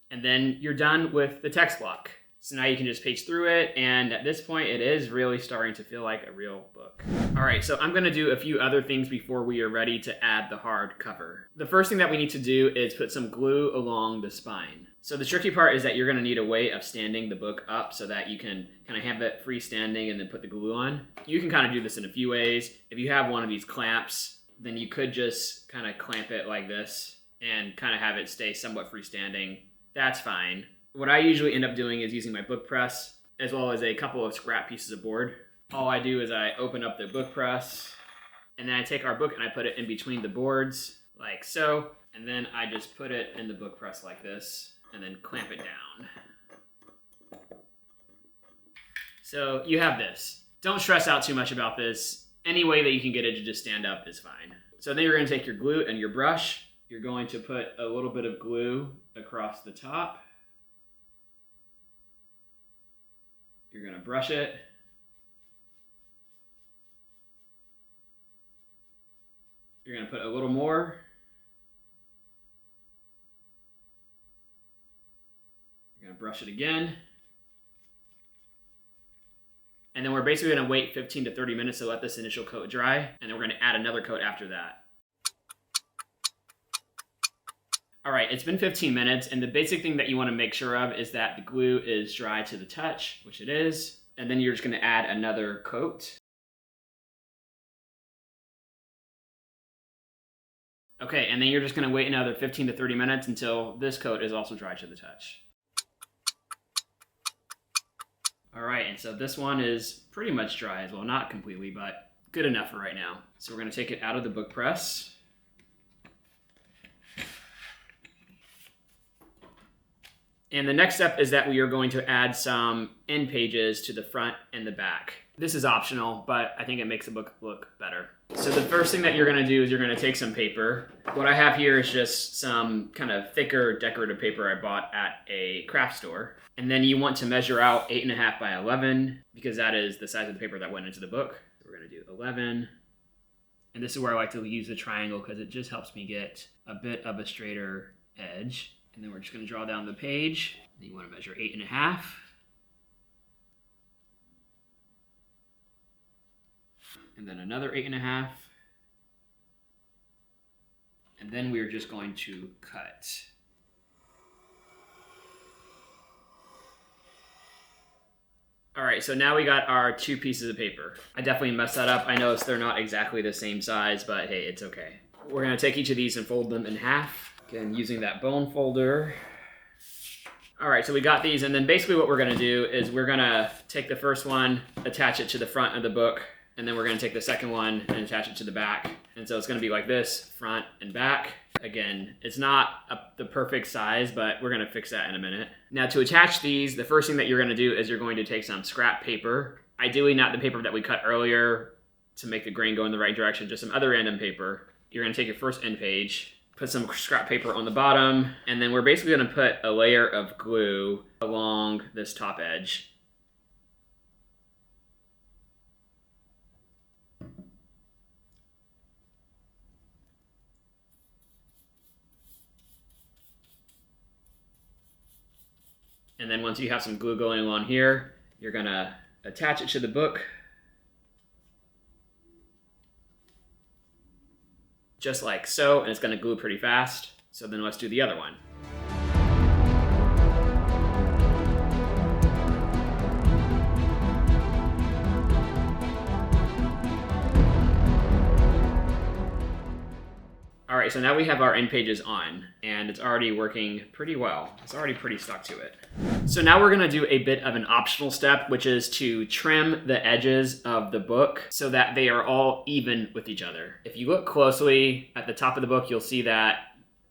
And then you're done with the text block. So now you can just page through it, and at this point it is really starting to feel like a real book. All right, so I'm gonna do a few other things before we are ready to add the hard cover. The first thing that we need to do is put some glue along the spine. So the tricky part is that you're gonna need a way of standing the book up so that you can kind of have it freestanding and then put the glue on. You can kind of do this in a few ways. If you have one of these clamps, then you could just kind of clamp it like this and kind of have it stay somewhat freestanding. That's fine. What I usually end up doing is using my book press as well as a couple of scrap pieces of board. all I do is I open up the book press, and then I take our book and I put it in between the boards, like so, and then I just put it in the book press like this, and then clamp it down. So you have this. Don't stress out too much about this. Any way that you can get it to just stand up is fine. So then you're going to take your glue and your brush. You're going to put a little bit of glue across the top. You're going to brush it. You're going to put a little more. You're going to brush it again. And then we're basically going to wait 15 to 30 minutes to let this initial coat dry, and then we're going to add another coat after that. All right, it's been 15 minutes, and the basic thing that you want to make sure of is that the glue is dry to the touch, which it is, and then you're just going to add another coat. Okay, and then you're just going to wait another 15 to 30 minutes until this coat is also dry to the touch. All right, and so this one is pretty much dry as well. Not completely, but good enough for right now. So we're going to take it out of the book press. And the next step is that we are going to add some end pages to the front and the back. This is optional, but I think it makes the book look better. So the first thing that you're going to do is you're going to take some paper. What I have here is just some kind of thicker decorative paper I bought at a craft store. And then you want to measure out 8.5 by 11 because that is the size of the paper that went into the book. So we're going to do 11. And this is where I like to use the triangle because it just helps me get a bit of a straighter edge. And then we're just going to draw down the page. Then you want to measure 8.5. And then another 8.5. And then we're just going to cut. All right, so now we got our 2 pieces of paper. I definitely messed that up. I noticed they're not exactly the same size, but hey, it's okay. We're gonna take each of these and fold them in half. Again, using that bone folder. All right, so we got these, and then basically what we're gonna do is we're gonna take the first one, attach it to the front of the book, and then we're gonna take the second one and attach it to the back. And so it's gonna be like this, front and back. Again, it's not the perfect size, but we're gonna fix that in a minute. Now to attach these, the first thing that you're gonna do is you're going to take some scrap paper, ideally not the paper that we cut earlier to make the grain go in the right direction, just some other random paper. You're gonna take your first end page, put some scrap paper on the bottom, and then we're basically gonna put a layer of glue along this top edge. And then once you have some glue going along here, you're gonna attach it to the book. Just like so, and it's gonna glue pretty fast. So then let's do the other one. All right, so now we have our end pages on, and it's already working pretty well. It's already pretty stuck to it. So now we're gonna do a bit of an optional step, which is to trim the edges of the book so that they are all even with each other. If you look closely at the top of the book, you'll see that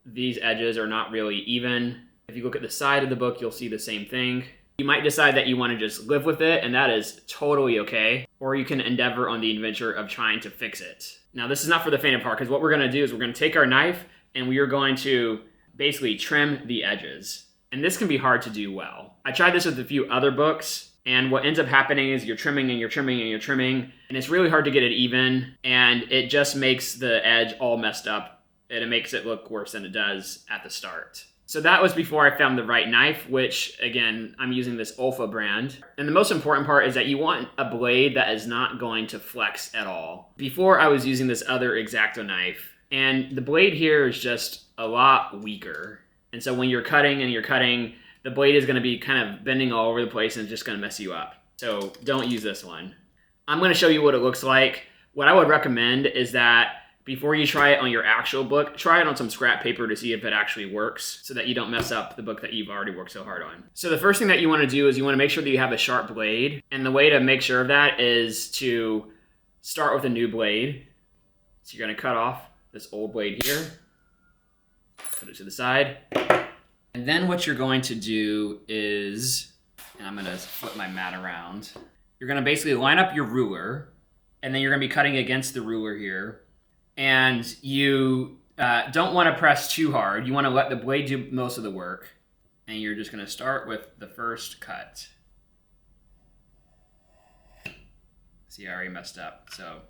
these edges are not really even. If you look at the side of the book, you'll see the same thing. You might decide that you want to just live with it, and that is totally okay. Or you can endeavor on the adventure of trying to fix it. Now, this is not for the faint of heart, because what we're going to do is we're going to take our knife, and we are going to basically trim the edges. And this can be hard to do well. I tried this with a few other books, and what ends up happening is you're trimming and you're trimming and you're trimming, and it's really hard to get it even, and it just makes the edge all messed up, and it makes it look worse than it does at the start. So that was before I found the right knife, which, again, I'm using this Olfa brand. And the most important part is that you want a blade that is not going to flex at all. Before, I was using this other X-Acto knife, and the blade here is just a lot weaker. And so when you're cutting and you're cutting, the blade is going to be kind of bending all over the place and it's just going to mess you up. So don't use this one. I'm going to show you what it looks like. What I would recommend is that Before you try it on your actual book, try it on some scrap paper to see if it actually works so that you don't mess up the book that you've already worked so hard on. So the first thing that you want to do is you want to make sure that you have a sharp blade. And the way to make sure of that is to start with a new blade. So you're going to cut off this old blade here, put it to the side. And then what you're going to do is, and I'm going to flip my mat around, you're going to basically line up your ruler, and then you're going to be cutting against the ruler here. And you don't want to press too hard. You want to let the blade do most of the work. And you're just going to start with the first cut. See, I already messed up. So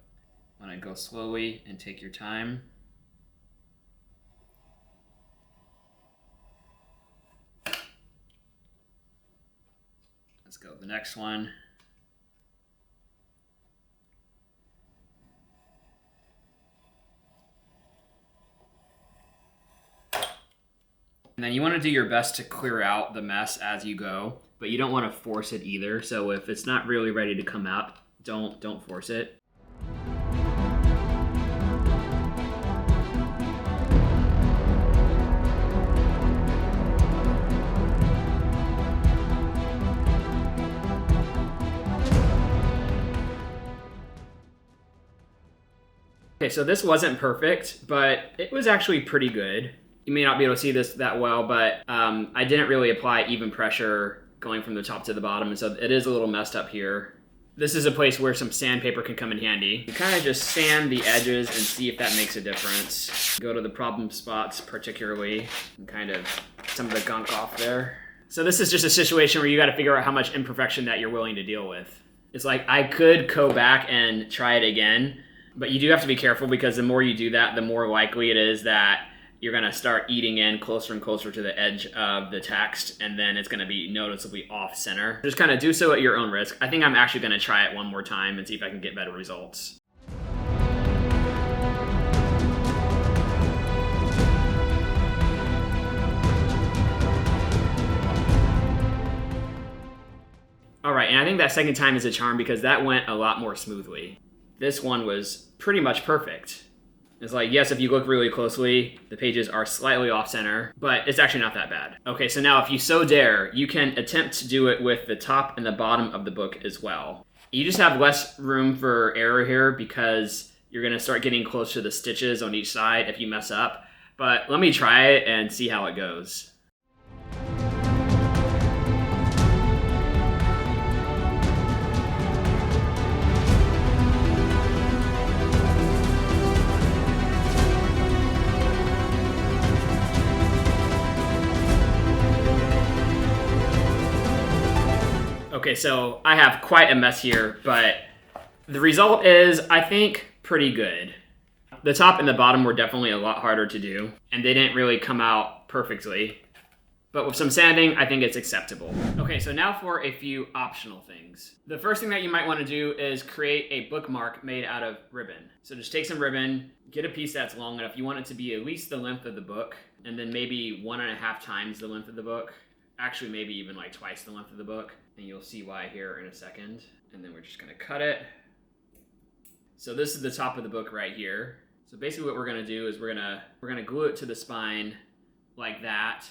I'm going to go slowly and take your time. Let's go to the next one. And then you want to do your best to clear out the mess as you go, but you don't want to force it either. So if it's not really ready to come up, don't force it. Okay, so this wasn't perfect, but it was actually pretty good. You may not be able to see this that well, but I didn't really apply even pressure going from the top to the bottom, and so it is a little messed up here. This is a place where some sandpaper can come in handy. You kind of just sand the edges and see if that makes a difference. Go to the problem spots particularly, and kind of some of the gunk off there. So this is just a situation where you got to figure out how much imperfection that you're willing to deal with. It's like I could go back and try it again, but you do have to be careful because the more you do that, the more likely it is that you're going to start eating in closer and closer to the edge of the text, and then it's going to be noticeably off center. Just kind of do so at your own risk. I think I'm actually going to try it one more time and see if I can get better results. All right, and I think that second time is a charm because that went a lot more smoothly. This one was pretty much perfect. It's like, yes, if you look really closely, the pages are slightly off center, but it's actually not that bad. Okay, so now if you so dare, you can attempt to do it with the top and the bottom of the book as well. You just have less room for error here because you're gonna start getting close to the stitches on each side if you mess up. But let me try it and see how it goes. Okay, so I have quite a mess here, but the result is, I think, pretty good. The top and the bottom were definitely a lot harder to do, and they didn't really come out perfectly. But with some sanding, I think it's acceptable. Okay, so now for a few optional things. The first thing that you might want to do is create a bookmark made out of ribbon. So just take some ribbon, get a piece that's long enough. You want it to be at least the length of the book, and then maybe 1.5 times the length of the book. Actually, maybe even like twice the length of the book. And you'll see why here in a second. And then we're just gonna cut it. So this is the top of the book right here. So basically what we're gonna do is we're gonna glue it to the spine like that.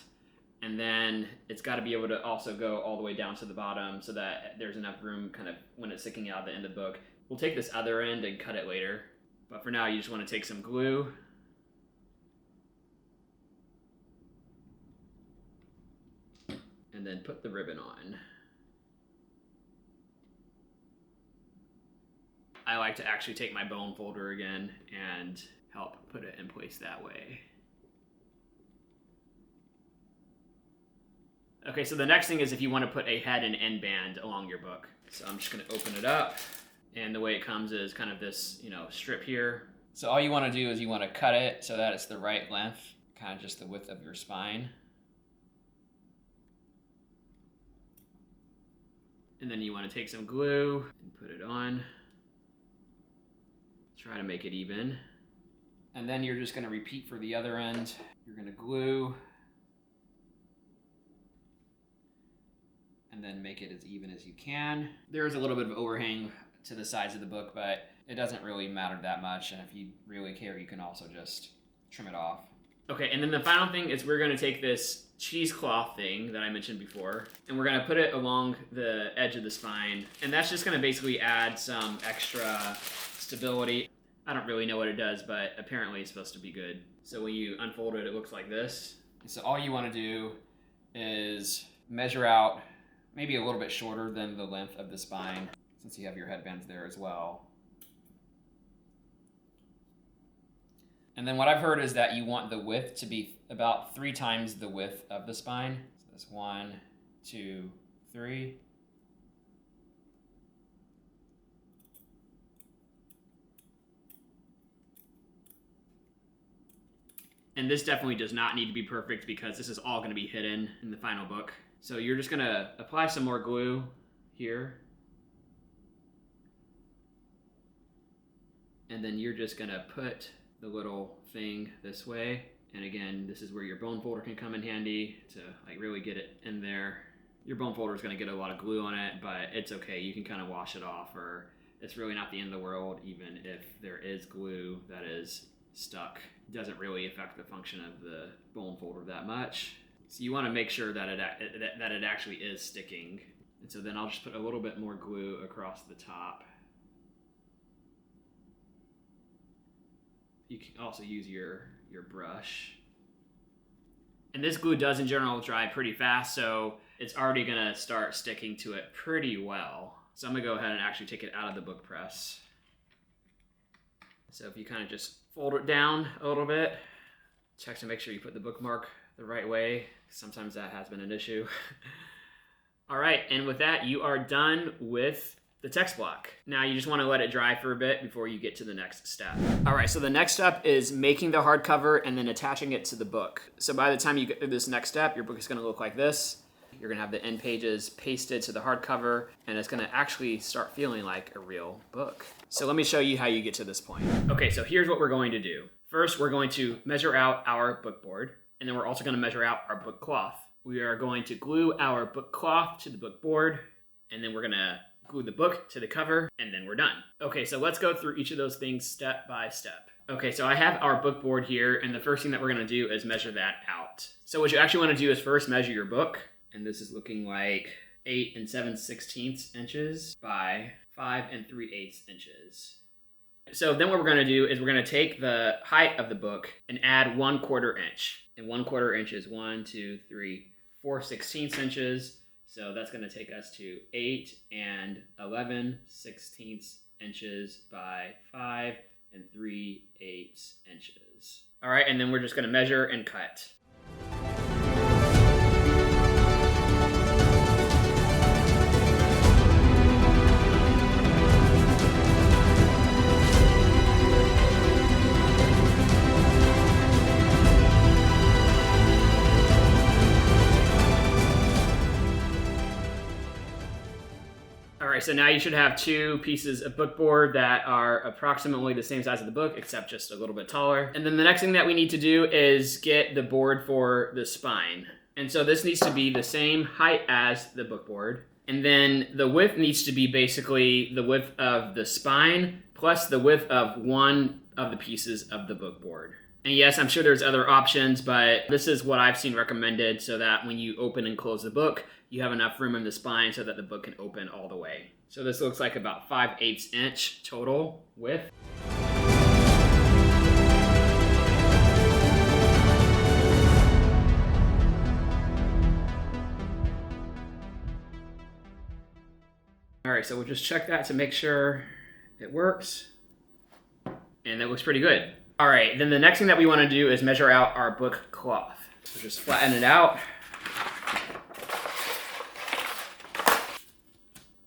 And then it's gotta be able to also go all the way down to the bottom so that there's enough room kind of when it's sticking out the end of the book. We'll take this other end and cut it later. But for now, you just wanna take some glue. And then put the ribbon on. I like to actually take my bone folder again and help put it in place that way. Okay, so the next thing is if you want to put a head and end band along your book. So I'm just going to open it up, and the way it comes is kind of this, strip here. So all you want to do is you want to cut it so that it's the right length, kind of just the width of your spine. And then you want to take some glue and put it on. Try to make it even. And then you're just going to repeat for the other end. You're going to glue. And then make it as even as you can. There's a little bit of overhang to the sides of the book, but it doesn't really matter that much. And if you really care, you can also just trim it off. Okay, and then the final thing is we're going to take this cheesecloth thing that I mentioned before, and we're going to put it along the edge of the spine, and that's just going to basically add some extra stability. I don't really know what it does, but apparently it's supposed to be good. So when you unfold it, it looks like this. So all you want to do is measure out maybe a little bit shorter than the length of the spine, since you have your headbands there as well. And then what I've heard is that you want the width to be about 3 times the width of the spine. So that's 1, 2, 3. And this definitely does not need to be perfect because this is all going to be hidden in the final book. So you're just going to apply some more glue here. And then you're just going to put the little thing this way. And again, this is where your bone folder can come in handy to like really get it in there. Your bone folder is going to get a lot of glue on it, but it's okay. You can kind of wash it off, or it's really not the end of the world even if there is glue that is stuck. It doesn't really affect the function of the bone folder that much. So you want to make sure that it actually is sticking. And so then I'll just put a little bit more glue across the top. You can also use your brush. And this glue does in general dry pretty fast, so it's already gonna start sticking to it pretty well. So I'm gonna go ahead and actually take it out of the book press. So if you kind of just fold it down a little bit, check to make sure you put the bookmark the right way. Sometimes that has been an issue. All right, and with that, you are done with the text block. Now you just want to let it dry for a bit before you get to the next step. All right, so the next step is making the hardcover and then attaching it to the book. So by the time you get through this next step, your book is going to look like this. You're going to have the end pages pasted to the hardcover, and it's going to actually start feeling like a real book. So let me show you how you get to this point. Okay, so here's what we're going to do. First, we're going to measure out our book board, and then we're also going to measure out our book cloth. We are going to glue our book cloth to the book board, and then we're going to glue the book to the cover, and then we're done. Okay, so let's go through each of those things step by step. Okay, so I have our book board here, and the first thing that we're going to do is measure that out. So what you actually want to do is first measure your book, and this is looking like 8 7/16 inches by 5 3/8 inches. So then what we're going to do is we're going to take the height of the book and add 1/4 inch. And 1/4 inch is 1, 2, 3, 4/16 inches. So that's going to take us to 8 11/16 inches by 5 3/8 inches. All right, and then we're just going to measure and cut. All right, so now you should have 2 pieces of book board that are approximately the same size of the book, except just a little bit taller. And then the next thing that we need to do is get the board for the spine. And so this needs to be the same height as the book board. And then the width needs to be basically the width of the spine plus the width of one of the pieces of the book board. And yes, I'm sure there's other options, but this is what I've seen recommended so that when you open and close the book, you have enough room in the spine so that the book can open all the way. So this looks like about 5/8 inch total width. All right, so we'll just check that to make sure it works. And that looks pretty good. All right, then the next thing that we want to do is measure out our book cloth. So just flatten it out.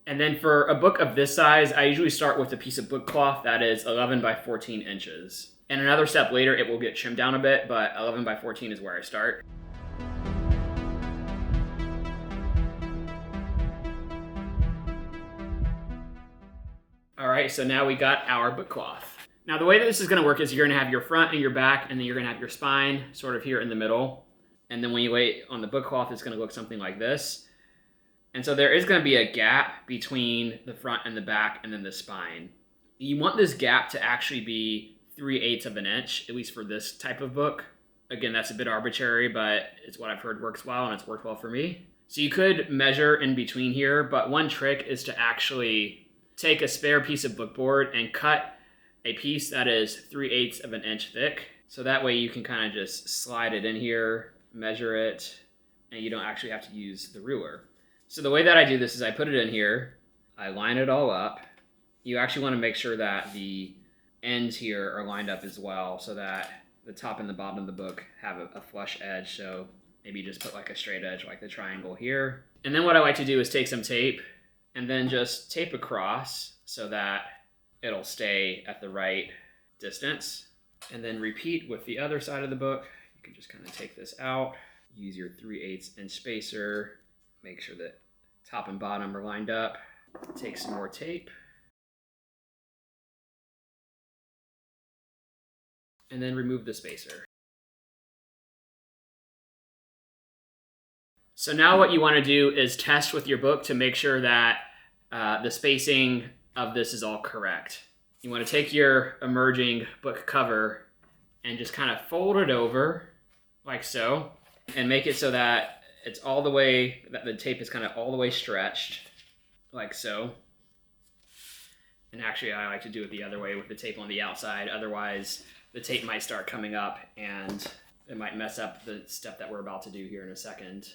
And then for a book of this size, I usually start with a piece of book cloth that is 11 by 14 inches. And another step later, it will get trimmed down a bit, but 11 by 14 is where I start. All right, so now we got our book cloth. Now the way that this is going to work is you're going to have your front and your back, and then you're going to have your spine sort of here in the middle. And then when you lay it on the book cloth, it's going to look something like this. And so there is going to be a gap between the front and the back and then the spine. You want this gap to actually be 3/8 of an inch, at least for this type of book. Again, that's a bit arbitrary, but it's what I've heard works well, and it's worked well for me. So you could measure in between here, but one trick is to actually take a spare piece of bookboard and cut a piece that is 3/8 of an inch thick. So that way you can kind of just slide it in here, measure it, and you don't actually have to use the ruler. So the way that I do this is I put it in here, I line it all up. You actually want to make sure that the ends here are lined up as well, so that the top and the bottom of the book have a flush edge. So maybe just put like a straight edge like the triangle here. And then what I like to do is take some tape and then just tape across so that it'll stay at the right distance. And then repeat with the other side of the book. You can just kind of take this out, use your 3/8 inch spacer, make sure that top and bottom are lined up. Take some more tape. And then remove the spacer. So now what you want to do is test with your book to make sure that the spacing of this is all correct. You want to take your emerging book cover and just kind of fold it over like so, and make it so that it's all the way, that the tape is kind of all the way stretched like so. And actually I like to do it the other way with the tape on the outside, otherwise the tape might start coming up and it might mess up the step that we're about to do here in a second.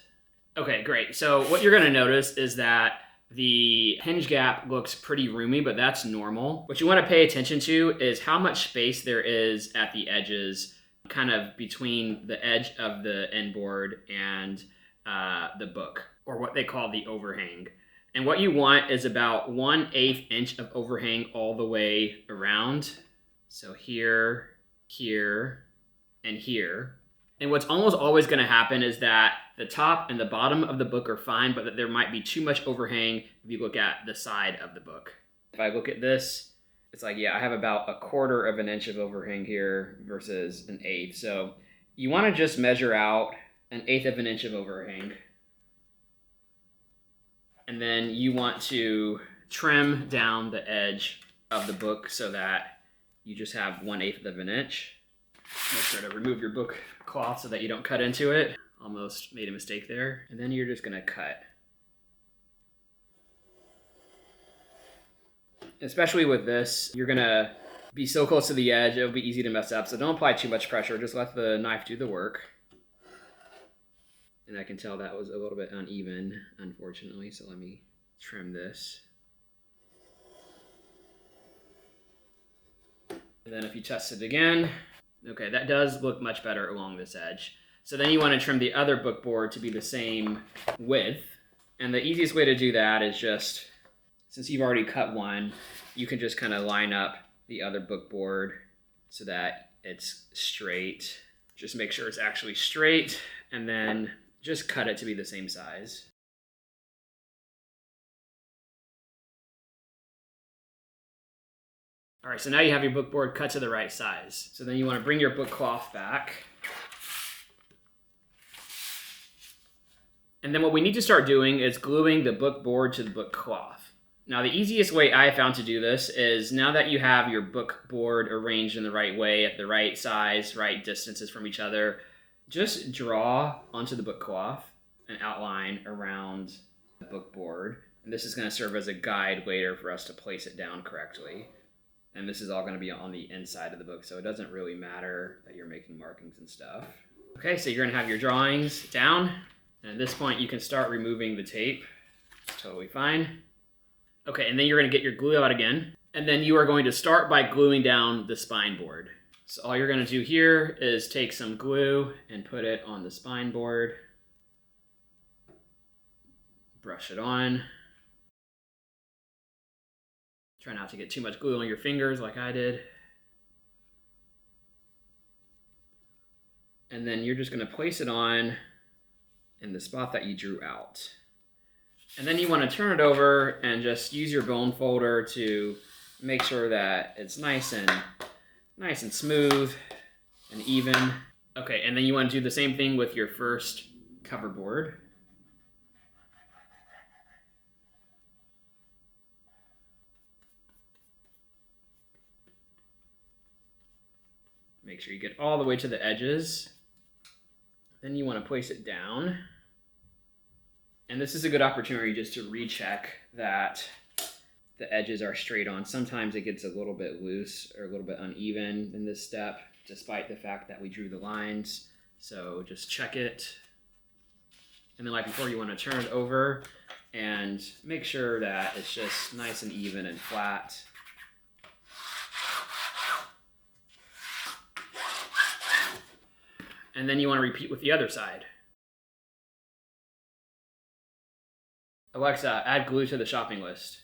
Okay, great. So what you're going to notice is that the hinge gap looks pretty roomy, but that's normal. What you want to pay attention to is how much space there is at the edges, kind of between the edge of the end board and the book, or what they call the overhang. And what you want is about 1/8 inch of overhang all the way around. So here, here, and here. And what's almost always going to happen is that the top and the bottom of the book are fine, but that there might be too much overhang if you look at the side of the book. If I look at this, it's like, yeah, I have about 1/4 of an inch of overhang here versus 1/8. So you want to just measure out 1/8 of an inch of overhang. And then you want to trim down the edge of the book so that you just have 1/8 of an inch. Make sure to remove your book cloth so that you don't cut into it. Almost made a mistake there. And then you're just gonna cut. Especially with this, you're gonna be so close to the edge, it'll be easy to mess up. So don't apply too much pressure, just let the knife do the work. And I can tell that was a little bit uneven, unfortunately, so let me trim this. And then if you test it again, okay, that does look much better along this edge. So then you want to trim the other book board to be the same width. And the easiest way to do that is just, since you've already cut one, you can just kind of line up the other book board so that it's straight. Just make sure it's actually straight, and then just cut it to be the same size. All right, so now you have your book board cut to the right size. So then you want to bring your book cloth back. And then what we need to start doing is gluing the book board to the book cloth. Now the easiest way I found to do this is, now that you have your book board arranged in the right way, at the right size, right distances from each other, just draw onto the book cloth an outline around the book board. And this is going to serve as a guide later for us to place it down correctly. And this is all going to be on the inside of the book, so it doesn't really matter that you're making markings and stuff. Okay, so you're going to have your drawings down. And at this point, you can start removing the tape. It's totally fine. Okay, and then you're going to get your glue out again. And then you are going to start by gluing down the spine board. So all you're going to do here is take some glue and put it on the spine board. Brush it on. Try not to get too much glue on your fingers like I did. And then you're just going to place it on in the spot that you drew out. And then you want to turn it over and just use your bone folder to make sure that it's nice and smooth and even. Okay, and then you want to do the same thing with your first cover board. Make sure you get all the way to the edges. Then you want to place it down. And this is a good opportunity just to recheck that the edges are straight on. Sometimes it gets a little bit loose or a little bit uneven in this step, despite the fact that we drew the lines. So just check it. And then like before, you want to turn it over and make sure that it's just nice and even and flat. And then you want to repeat with the other side. Alexa, add glue to the shopping list.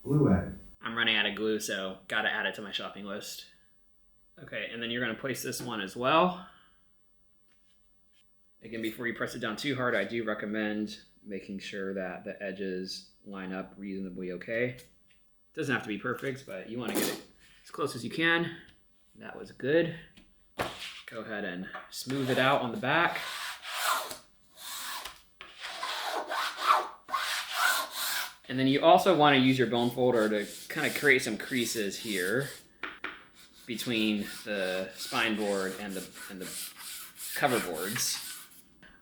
Glue added. I'm running out of glue, so gotta add it to my shopping list. Okay, and then you're gonna place this one as well. Again, before you press it down too hard, I do recommend making sure that the edges line up reasonably okay. Doesn't have to be perfect, but you wanna get it as close as you can. That was good. Go ahead and smooth it out on the back. And then you also want to use your bone folder to kind of create some creases here between the spine board and the cover boards.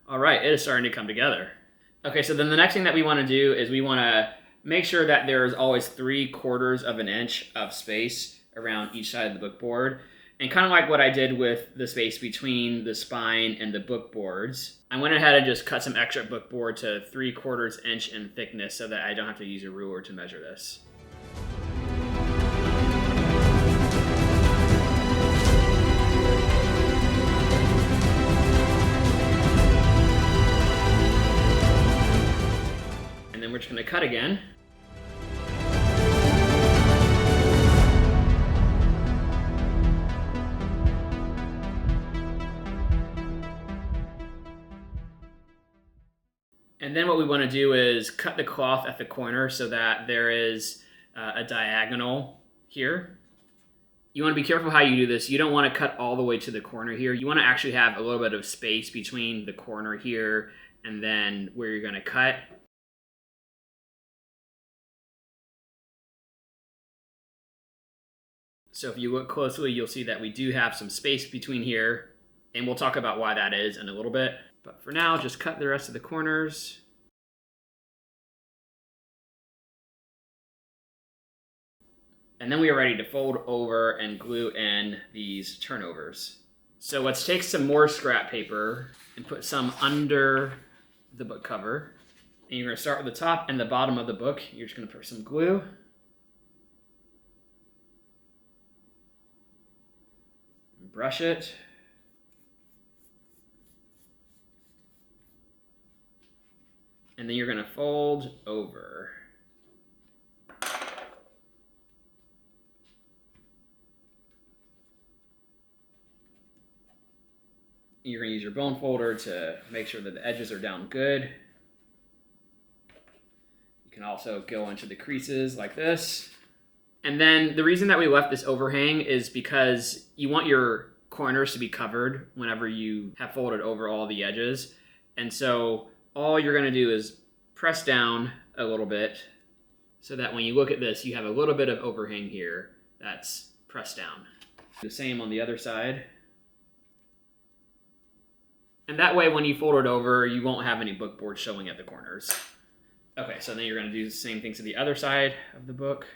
All right, it is starting to come together. Okay, so then the next thing that we want to do is we want to make sure that there's always 3/4 of an inch of space around each side of the book board. And kind of like what I did with the space between the spine and the book boards, I went ahead and just cut some extra book board to 3/4 inch in thickness so that I don't have to use a ruler to measure this. And then we're just going to cut again. And then what we want to do is cut the cloth at the corner so that there is a diagonal here. You want to be careful how you do this. You don't want to cut all the way to the corner here. You want to actually have a little bit of space between the corner here and then where you're going to cut. So if you look closely, you'll see that we do have some space between here, and we'll talk about why that is in a little bit. But for now, just cut the rest of the corners. And then we are ready to fold over and glue in these turnovers. So let's take some more scrap paper and put some under the book cover. And you're going to start with the top and the bottom of the book. You're just going to put some glue. Brush it. And then you're going to fold over. You're going to use your bone folder to make sure that the edges are down good. You can also go into the creases like this. And then the reason that we left this overhang is because you want your corners to be covered whenever you have folded over all the edges. And so all you're going to do is press down a little bit so that when you look at this, you have a little bit of overhang here that's pressed down. The same on the other side. And that way, when you fold it over, you won't have any book board showing at the corners. Okay, so then you're going to do the same thing to the other side of the book.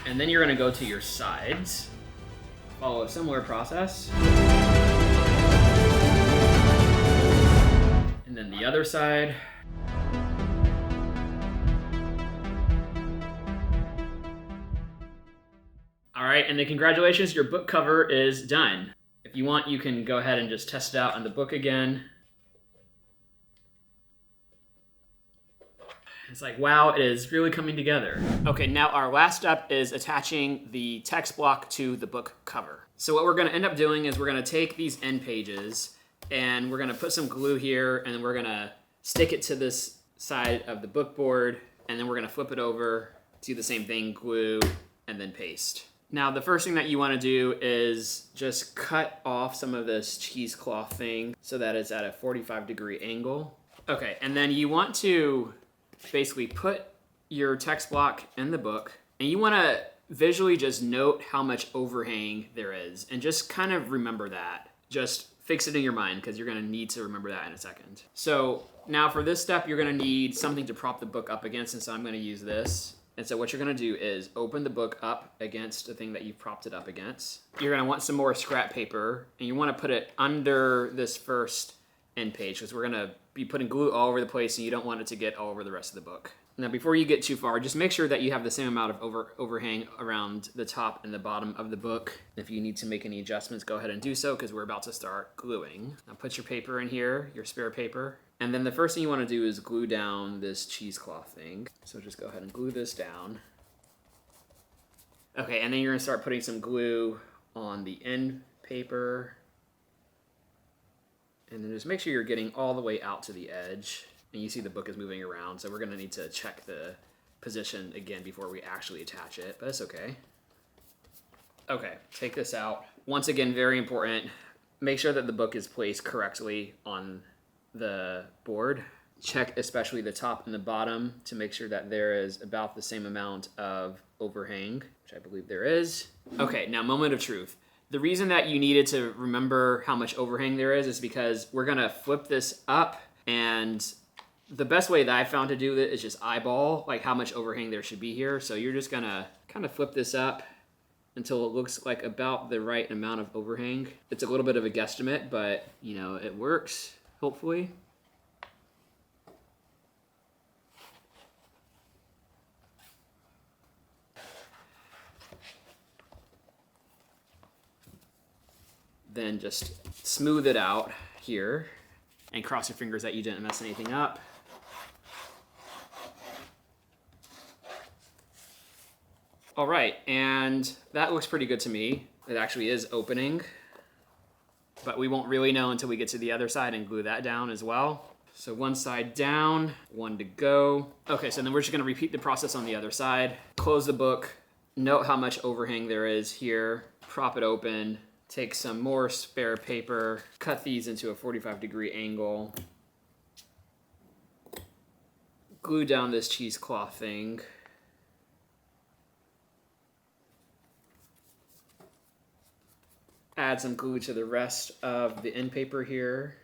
And then you're going to go to your sides, follow a similar process. And then the other side. All right, and then congratulations, your book cover is done. If you want, you can go ahead and just test it out on the book again. It's like, wow, it is really coming together. Okay, now our last step is attaching the text block to the book cover. So what we're gonna end up doing is we're gonna take these end pages and we're gonna put some glue here and then we're gonna stick it to this side of the book board and then we're gonna flip it over, do the same thing, glue, and then paste. Now the first thing that you wanna do is just cut off some of this cheesecloth thing so that it's at a 45-degree angle. Okay, and then you want to basically put your text block in the book, and you want to visually just note how much overhang there is, and just kind of remember that. Just fix it in your mind, because you're going to need to remember that in a second. So now for this step, you're going to need something to prop the book up against, and so I'm going to use this. And so what you're going to do is open the book up against the thing that you've propped it up against. You're going to want some more scrap paper, and you want to put it under this first end page, because we're going to be putting glue all over the place, and you don't want it to get all over the rest of the book. Now, before you get too far, just make sure that you have the same amount of overhang around the top and the bottom of the book. If you need to make any adjustments, go ahead and do so, because we're about to start gluing. Now put your paper in here, your spare paper. And then the first thing you want to do is glue down this cheesecloth thing. So just go ahead and glue this down. Okay, and then you're going to start putting some glue on the end paper. And then just make sure you're getting all the way out to the edge. And you see the book is moving around, so we're going to need to check the position again before we actually attach it, but it's okay. Okay, take this out. Once again, very important, make sure that the book is placed correctly on the board. Check especially the top and the bottom to make sure that there is about the same amount of overhang, which I believe there is. Okay, now moment of truth. The reason that you needed to remember how much overhang there is because we're going to flip this up, and the best way that I found to do it is just eyeball like how much overhang there should be here. So you're just gonna kind of flip this up until it looks like about the right amount of overhang. It's a little bit of a guesstimate, but you know, it works, hopefully. Then just smooth it out here and cross your fingers that you didn't mess anything up. All right, and that looks pretty good to me. It actually is opening, but we won't really know until we get to the other side and glue that down as well. So one side down, one to go. Okay, so then we're just gonna repeat the process on the other side. Close the book, note how much overhang there is here, prop it open, take some more spare paper, cut these into a 45-degree angle, glue down this cheesecloth thing. Add some glue to the rest of the end paper here.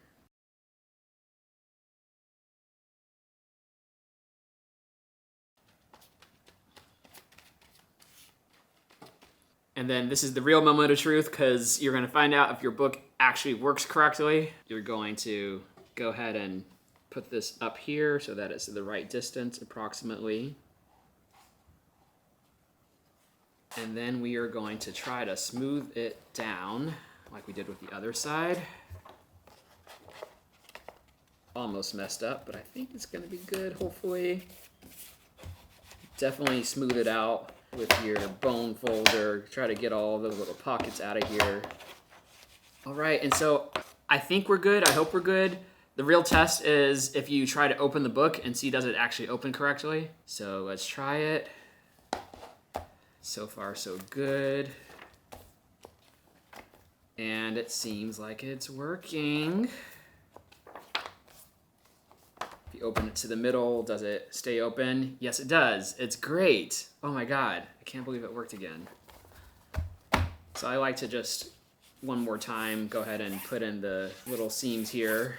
And then this is the real moment of truth, because you're going to find out if your book actually works correctly. You're going to go ahead and put this up here so that it's the right distance approximately. And then we are going to try to smooth it down like we did with the other side. Almost messed up, but I think it's going to be good, hopefully. Definitely smooth it out with your bone folder. Try to get all those little pockets out of here. All right, and so I think we're good. I hope we're good. The real test is if you try to open the book and see does it actually open correctly. So let's try it. So far, so good. And it seems like it's working. If you open it to the middle, does it stay open? Yes, it does. It's great. Oh my God, I can't believe it worked again. So I like to just, one more time, go ahead and put in the little seams here.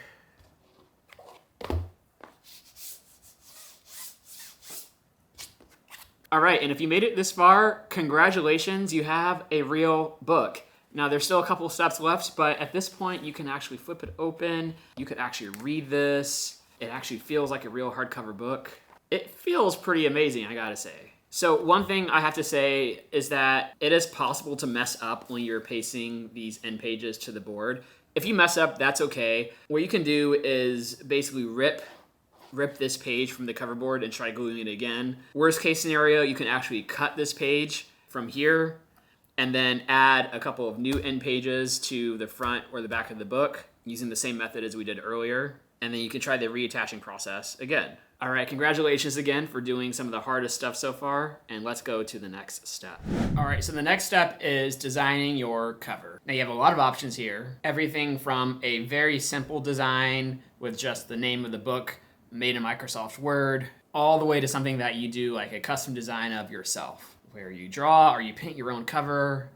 All right, and if you made it this far, congratulations, you have a real book. Now, there's still a couple steps left, but at this point, you can actually flip it open. You could actually read this. It actually feels like a real hardcover book. It feels pretty amazing, I gotta say. So one thing I have to say is that it is possible to mess up when you're pasting these end pages to the board. If you mess up, that's okay. What you can do is basically rip this page from the cover board and try gluing it again. Worst case scenario, you can actually cut this page from here and then add a couple of new end pages to the front or the back of the book using the same method as we did earlier. And then you can try the reattaching process again. All right, congratulations again for doing some of the hardest stuff so far, and let's go to the next step. All right, so the next step is designing your cover. Now you have a lot of options here. Everything from a very simple design with just the name of the book made in Microsoft Word, all the way to something that you do like a custom design of yourself, where you draw or you paint your own cover.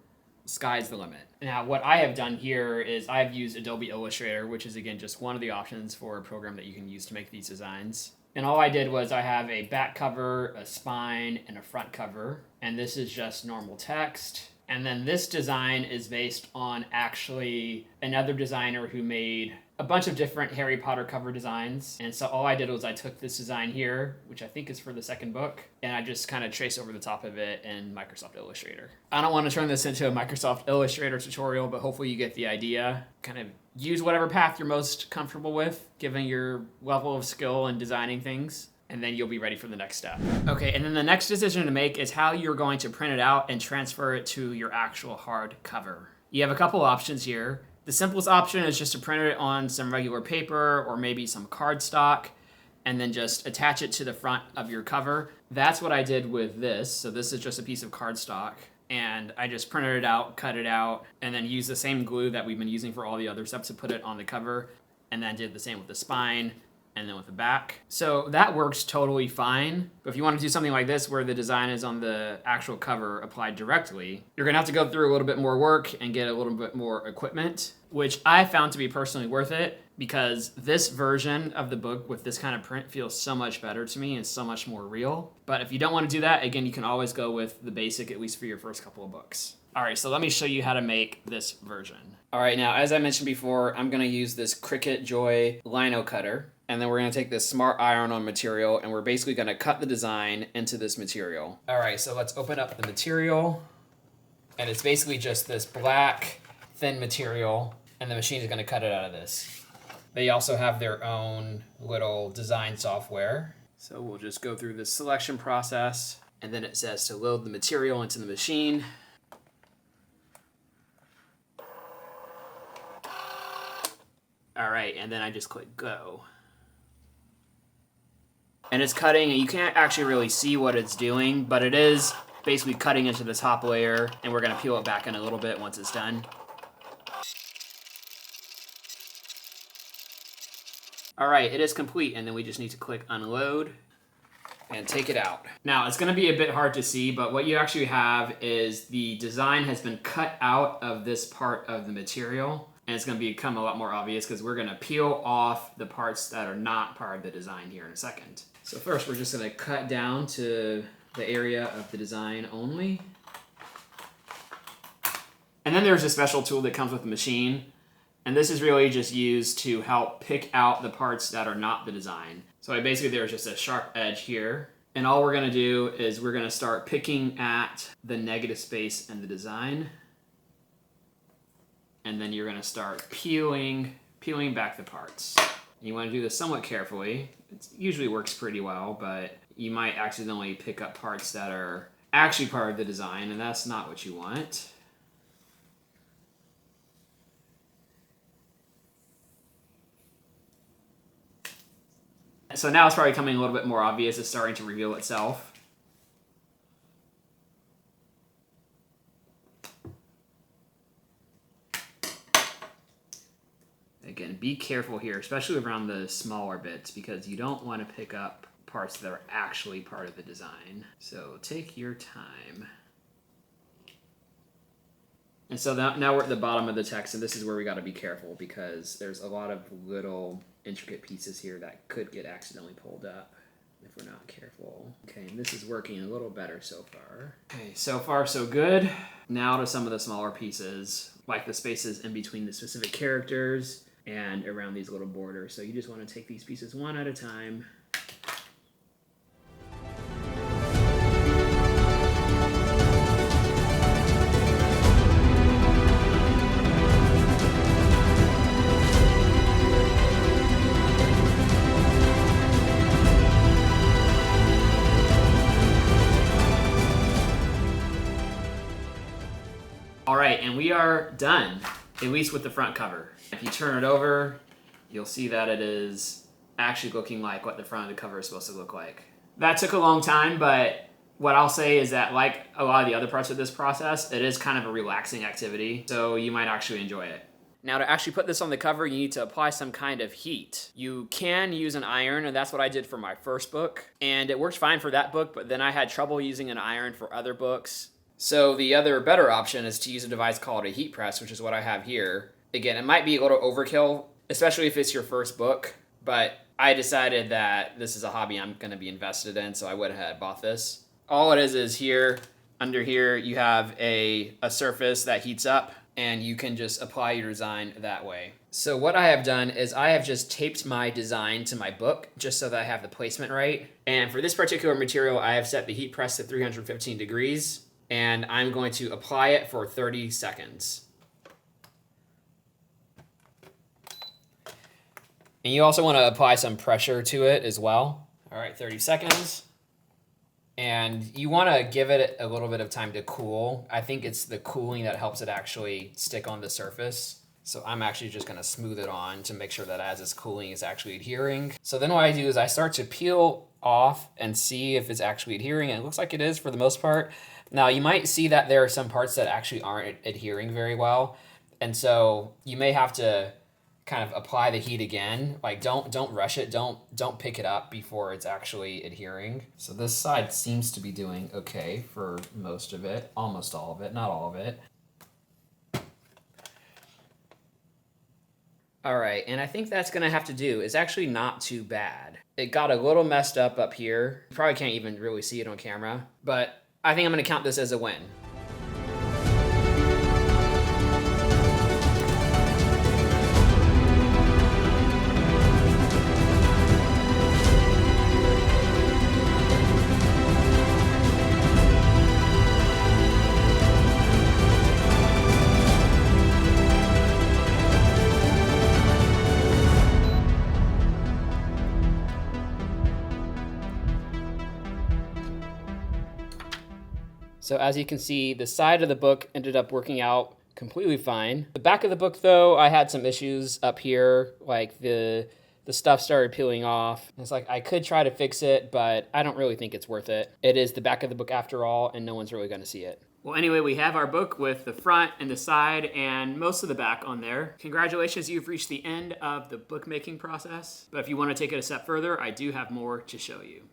Sky's the limit. Now, what I have done here is I've used Adobe Illustrator, which is again just one of the options for a program that you can use to make these designs. And all I did was I have a back cover, a spine, and a front cover. And this is just normal text. And then this design is based on actually another designer who made a bunch of different Harry Potter cover designs. And so all I did was I took this design here, which I think is for the second book, and I just kind of traced over the top of it in Microsoft Illustrator. I don't want to turn this into a Microsoft Illustrator tutorial, but hopefully you get the idea. Kind of use whatever path you're most comfortable with, given your level of skill in designing things, and then you'll be ready for the next step. Okay, and then the next decision to make is how you're going to print it out and transfer it to your actual hard cover. You have a couple options here. The simplest option is just to print it on some regular paper or maybe some cardstock and then just attach it to the front of your cover. That's what I did with this. So this is just a piece of cardstock, and I just printed it out, cut it out, and then used the same glue that we've been using for all the other steps to put it on the cover, and then did the same with the spine and then with the back. So that works totally fine. But if you want to do something like this where the design is on the actual cover applied directly, you're gonna have to go through a little bit more work and get a little bit more equipment, which I found to be personally worth it because this version of the book with this kind of print feels so much better to me and so much more real. But if you don't want to do that, again, you can always go with the basic, at least for your first couple of books. All right, so let me show you how to make this version. All right, now, as I mentioned before, I'm gonna use this Cricut Joy lino cutter. And then we're gonna take this smart iron-on material and we're basically gonna cut the design into this material. All right, so let's open up the material. And it's basically just this black, thin material, and the machine is gonna cut it out of this. They also have their own little design software. So we'll just go through this selection process, and then it says to load the material into the machine. All right, and then I just click go. And it's cutting, and you can't actually really see what it's doing, but it is basically cutting into the top layer, and we're gonna peel it back in a little bit once it's done. All right, it is complete, and then we just need to click unload and take it out. Now, it's gonna be a bit hard to see, but what you actually have is the design has been cut out of this part of the material, and it's gonna become a lot more obvious because we're gonna peel off the parts that are not part of the design here in a second. So first, we're just gonna cut down to the area of the design only. And then there's a special tool that comes with the machine, and this is really just used to help pick out the parts that are not the design. So basically there's just a sharp edge here, and all we're gonna do is we're gonna start picking at the negative space in the design, and then you're gonna start peeling back the parts. You wanna do this somewhat carefully. It usually works pretty well, but you might accidentally pick up parts that are actually part of the design, and that's not what you want. So now it's probably becoming a little bit more obvious. It's starting to reveal itself. Again, be careful here, especially around the smaller bits, because you don't want to pick up parts that are actually part of the design. So take your time. And so now we're at the bottom of the text, and this is where we got to be careful because there's a lot of little intricate pieces here that could get accidentally pulled up if we're not careful. Okay, and this is working a little better so far. Okay, so far so good. Now to some of the smaller pieces, like the spaces in between the specific characters and around these little borders. So you just want to take these pieces one at a time. All right, and we are done, at least with the front cover. If you turn it over, you'll see that it is actually looking like what the front of the cover is supposed to look like. That took a long time, but what I'll say is that like a lot of the other parts of this process, it is kind of a relaxing activity, so you might actually enjoy it. Now to actually put this on the cover, you need to apply some kind of heat. You can use an iron, and that's what I did for my first book, and it worked fine for that book, but then I had trouble using an iron for other books. So the other better option is to use a device called a heat press, which is what I have here. Again, it might be a little overkill, especially if it's your first book, but I decided that this is a hobby I'm going to be invested in, so I went ahead and bought this. All it is here, under here, you have a surface that heats up, and you can just apply your design that way. So what I have done is I have just taped my design to my book just so that I have the placement right. And for this particular material, I have set the heat press to 315 degrees, and I'm going to apply it for 30 seconds. And you also want to apply some pressure to it as well. All right, 30 seconds. And you want to give it a little bit of time to cool. I think it's the cooling that helps it actually stick on the surface. So I'm actually just going to smooth it on to make sure that as it's cooling, it's actually adhering. So then what I do is I start to peel off and see if it's actually adhering. And it looks like it is for the most part. Now you might see that there are some parts that actually aren't adhering very well. And so you may have to kind of apply the heat again. Like don't rush it. Don't pick it up before it's actually adhering. So this side seems to be doing okay for most of it, almost all of it, not all of it. All right, and I think that's gonna have to do. It's actually not too bad. It got a little messed up here. You probably can't even really see it on camera, but I think I'm gonna count this as a win. So as you can see, the side of the book ended up working out completely fine. The back of the book though, I had some issues up here, like the stuff started peeling off. It's like I could try to fix it, but I don't really think it's worth it. It is the back of the book after all, and no one's really gonna see it. Well, anyway, we have our book with the front and the side and most of the back on there. Congratulations, you've reached the end of the bookmaking process. But if you want to take it a step further, I do have more to show you.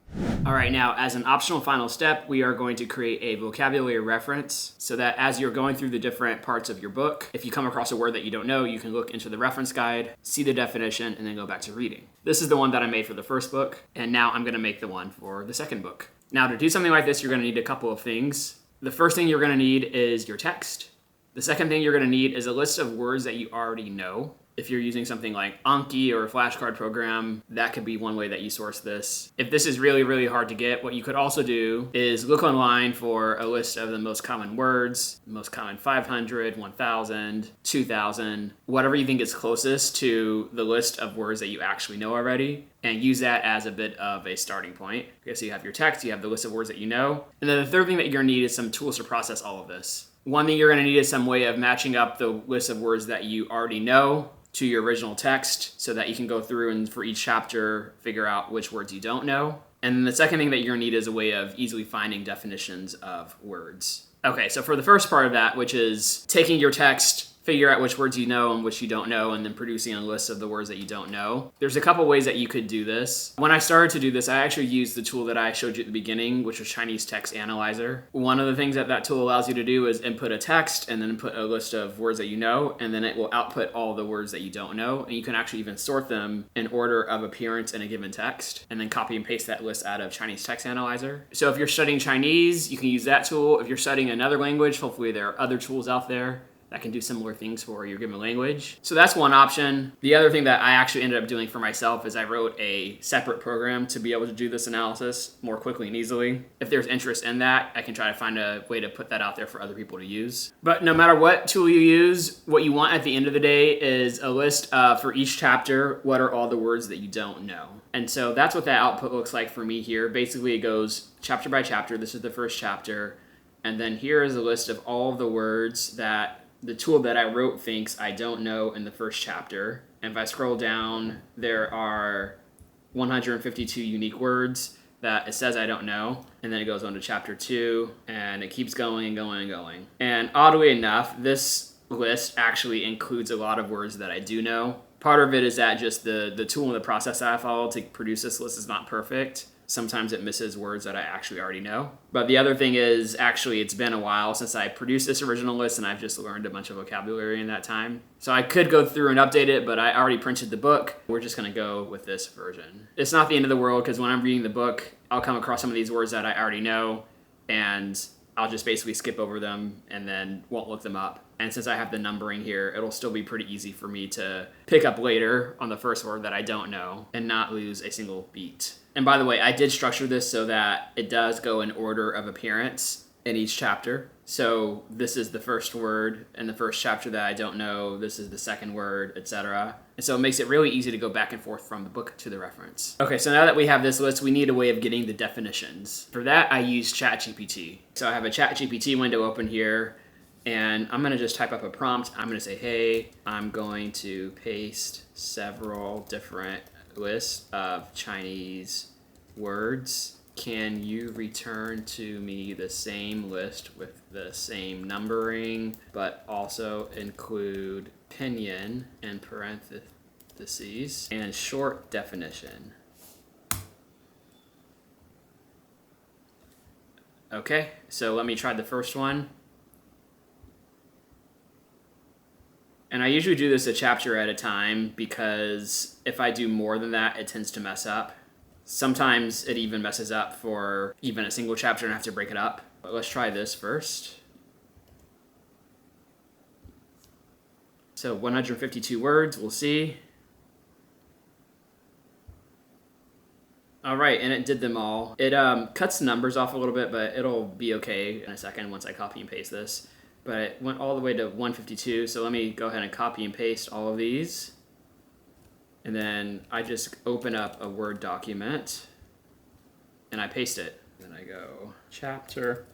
All right, now as an optional final step, we are going to create a vocabulary reference so that as you're going through the different parts of your book, if you come across a word that you don't know, you can look into the reference guide, see the definition, and then go back to reading. This is the one that I made for the first book, and now I'm going to make the one for the second book. Now to do something like this, you're going to need a couple of things. The first thing you're going to need is your text. The second thing you're going to need is a list of words that you already know. If you're using something like Anki or a flashcard program, that could be one way that you source this. If this is really, really hard to get, what you could also do is look online for a list of the most common words, most common 500, 1,000, 2,000, whatever you think is closest to the list of words that you actually know already, and use that as a bit of a starting point. Okay, so you have your text, you have the list of words that you know, and then the third thing that you're gonna need is some tools to process all of this. One thing you're gonna need is some way of matching up the list of words that you already know to your original text so that you can go through and for each chapter figure out which words you don't know. And then the second thing that you're gonna need is a way of easily finding definitions of words. Okay, so for the first part of that, which is taking your text, figure out which words you know and which you don't know, and then producing a list of the words that you don't know. There's a couple ways that you could do this. When I started to do this, I actually used the tool that I showed you at the beginning, which was Chinese Text Analyzer. One of the things that tool allows you to do is input a text and then input a list of words that you know, and then it will output all the words that you don't know, and you can actually even sort them in order of appearance in a given text, and then copy and paste that list out of Chinese Text Analyzer. So if you're studying Chinese, you can use that tool. If you're studying another language, hopefully there are other tools out there that can do similar things for your given language. So that's one option. The other thing that I actually ended up doing for myself is I wrote a separate program to be able to do this analysis more quickly and easily. If there's interest in that, I can try to find a way to put that out there for other people to use. But no matter what tool you use, what you want at the end of the day is a list for each chapter, what are all the words that you don't know. And so that's what that output looks like for me here. Basically it goes chapter by chapter. This is the first chapter. And then here is a list of all of the words that the tool that I wrote thinks I don't know in the first chapter. And if I scroll down, there are 152 unique words that it says I don't know, and then it goes on to chapter 2, and it keeps going and going and going. And oddly enough, this list actually includes a lot of words that I do know. Part of it is that just the tool and the process that I follow to produce this list is not perfect. Sometimes it misses words that I actually already know. But the other thing is, actually, it's been a while since I produced this original list, and I've just learned a bunch of vocabulary in that time. So I could go through and update it, but I already printed the book. We're just going to go with this version. It's not the end of the world, because when I'm reading the book, I'll come across some of these words that I already know, and I'll just basically skip over them and then won't look them up. And since I have the numbering here, it'll still be pretty easy for me to pick up later on the first word that I don't know and not lose a single beat. And by the way, I did structure this so that it does go in order of appearance in each chapter. So this is the first word in the first chapter that I don't know. This is the second word, etc. And so it makes it really easy to go back and forth from the book to the reference. Okay, so now that we have this list, we need a way of getting the definitions. For that, I use ChatGPT. So I have a ChatGPT window open here, and I'm going to just type up a prompt. I'm going to say, hey, I'm going to paste several different lists of Chinese words. Can you return to me the same list with the same numbering, but also include pinyin in parentheses and short definition? Okay, so let me try the first one. And I usually do this a chapter at a time because if I do more than that, it tends to mess up. Sometimes it even messes up for even a single chapter and I have to break it up. But let's try this first. So 152 words, we'll see. All right, and it did them all. It cuts the numbers off a little bit, but it'll be okay in a second once I copy and paste this. But it went all the way to 152, so let me go ahead and copy and paste all of these. And then I just open up a Word document, and I paste it. Then I go, chapter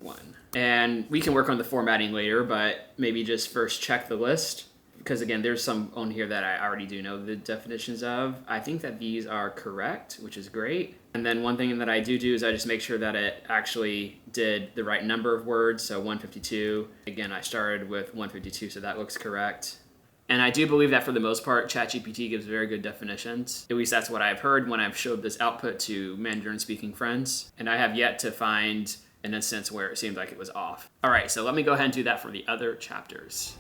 1. And we can work on the formatting later, but maybe just first check the list. Because again, there's some on here that I already do know the definitions of. I think that these are correct, which is great. And then one thing that I do is I just make sure that it actually did the right number of words. So 152. Again, I started with 152, so that looks correct. And I do believe that for the most part, ChatGPT gives very good definitions. At least that's what I've heard when I've showed this output to Mandarin-speaking friends. And I have yet to find an instance where it seemed like it was off. All right, so let me go ahead and do that for the other chapters.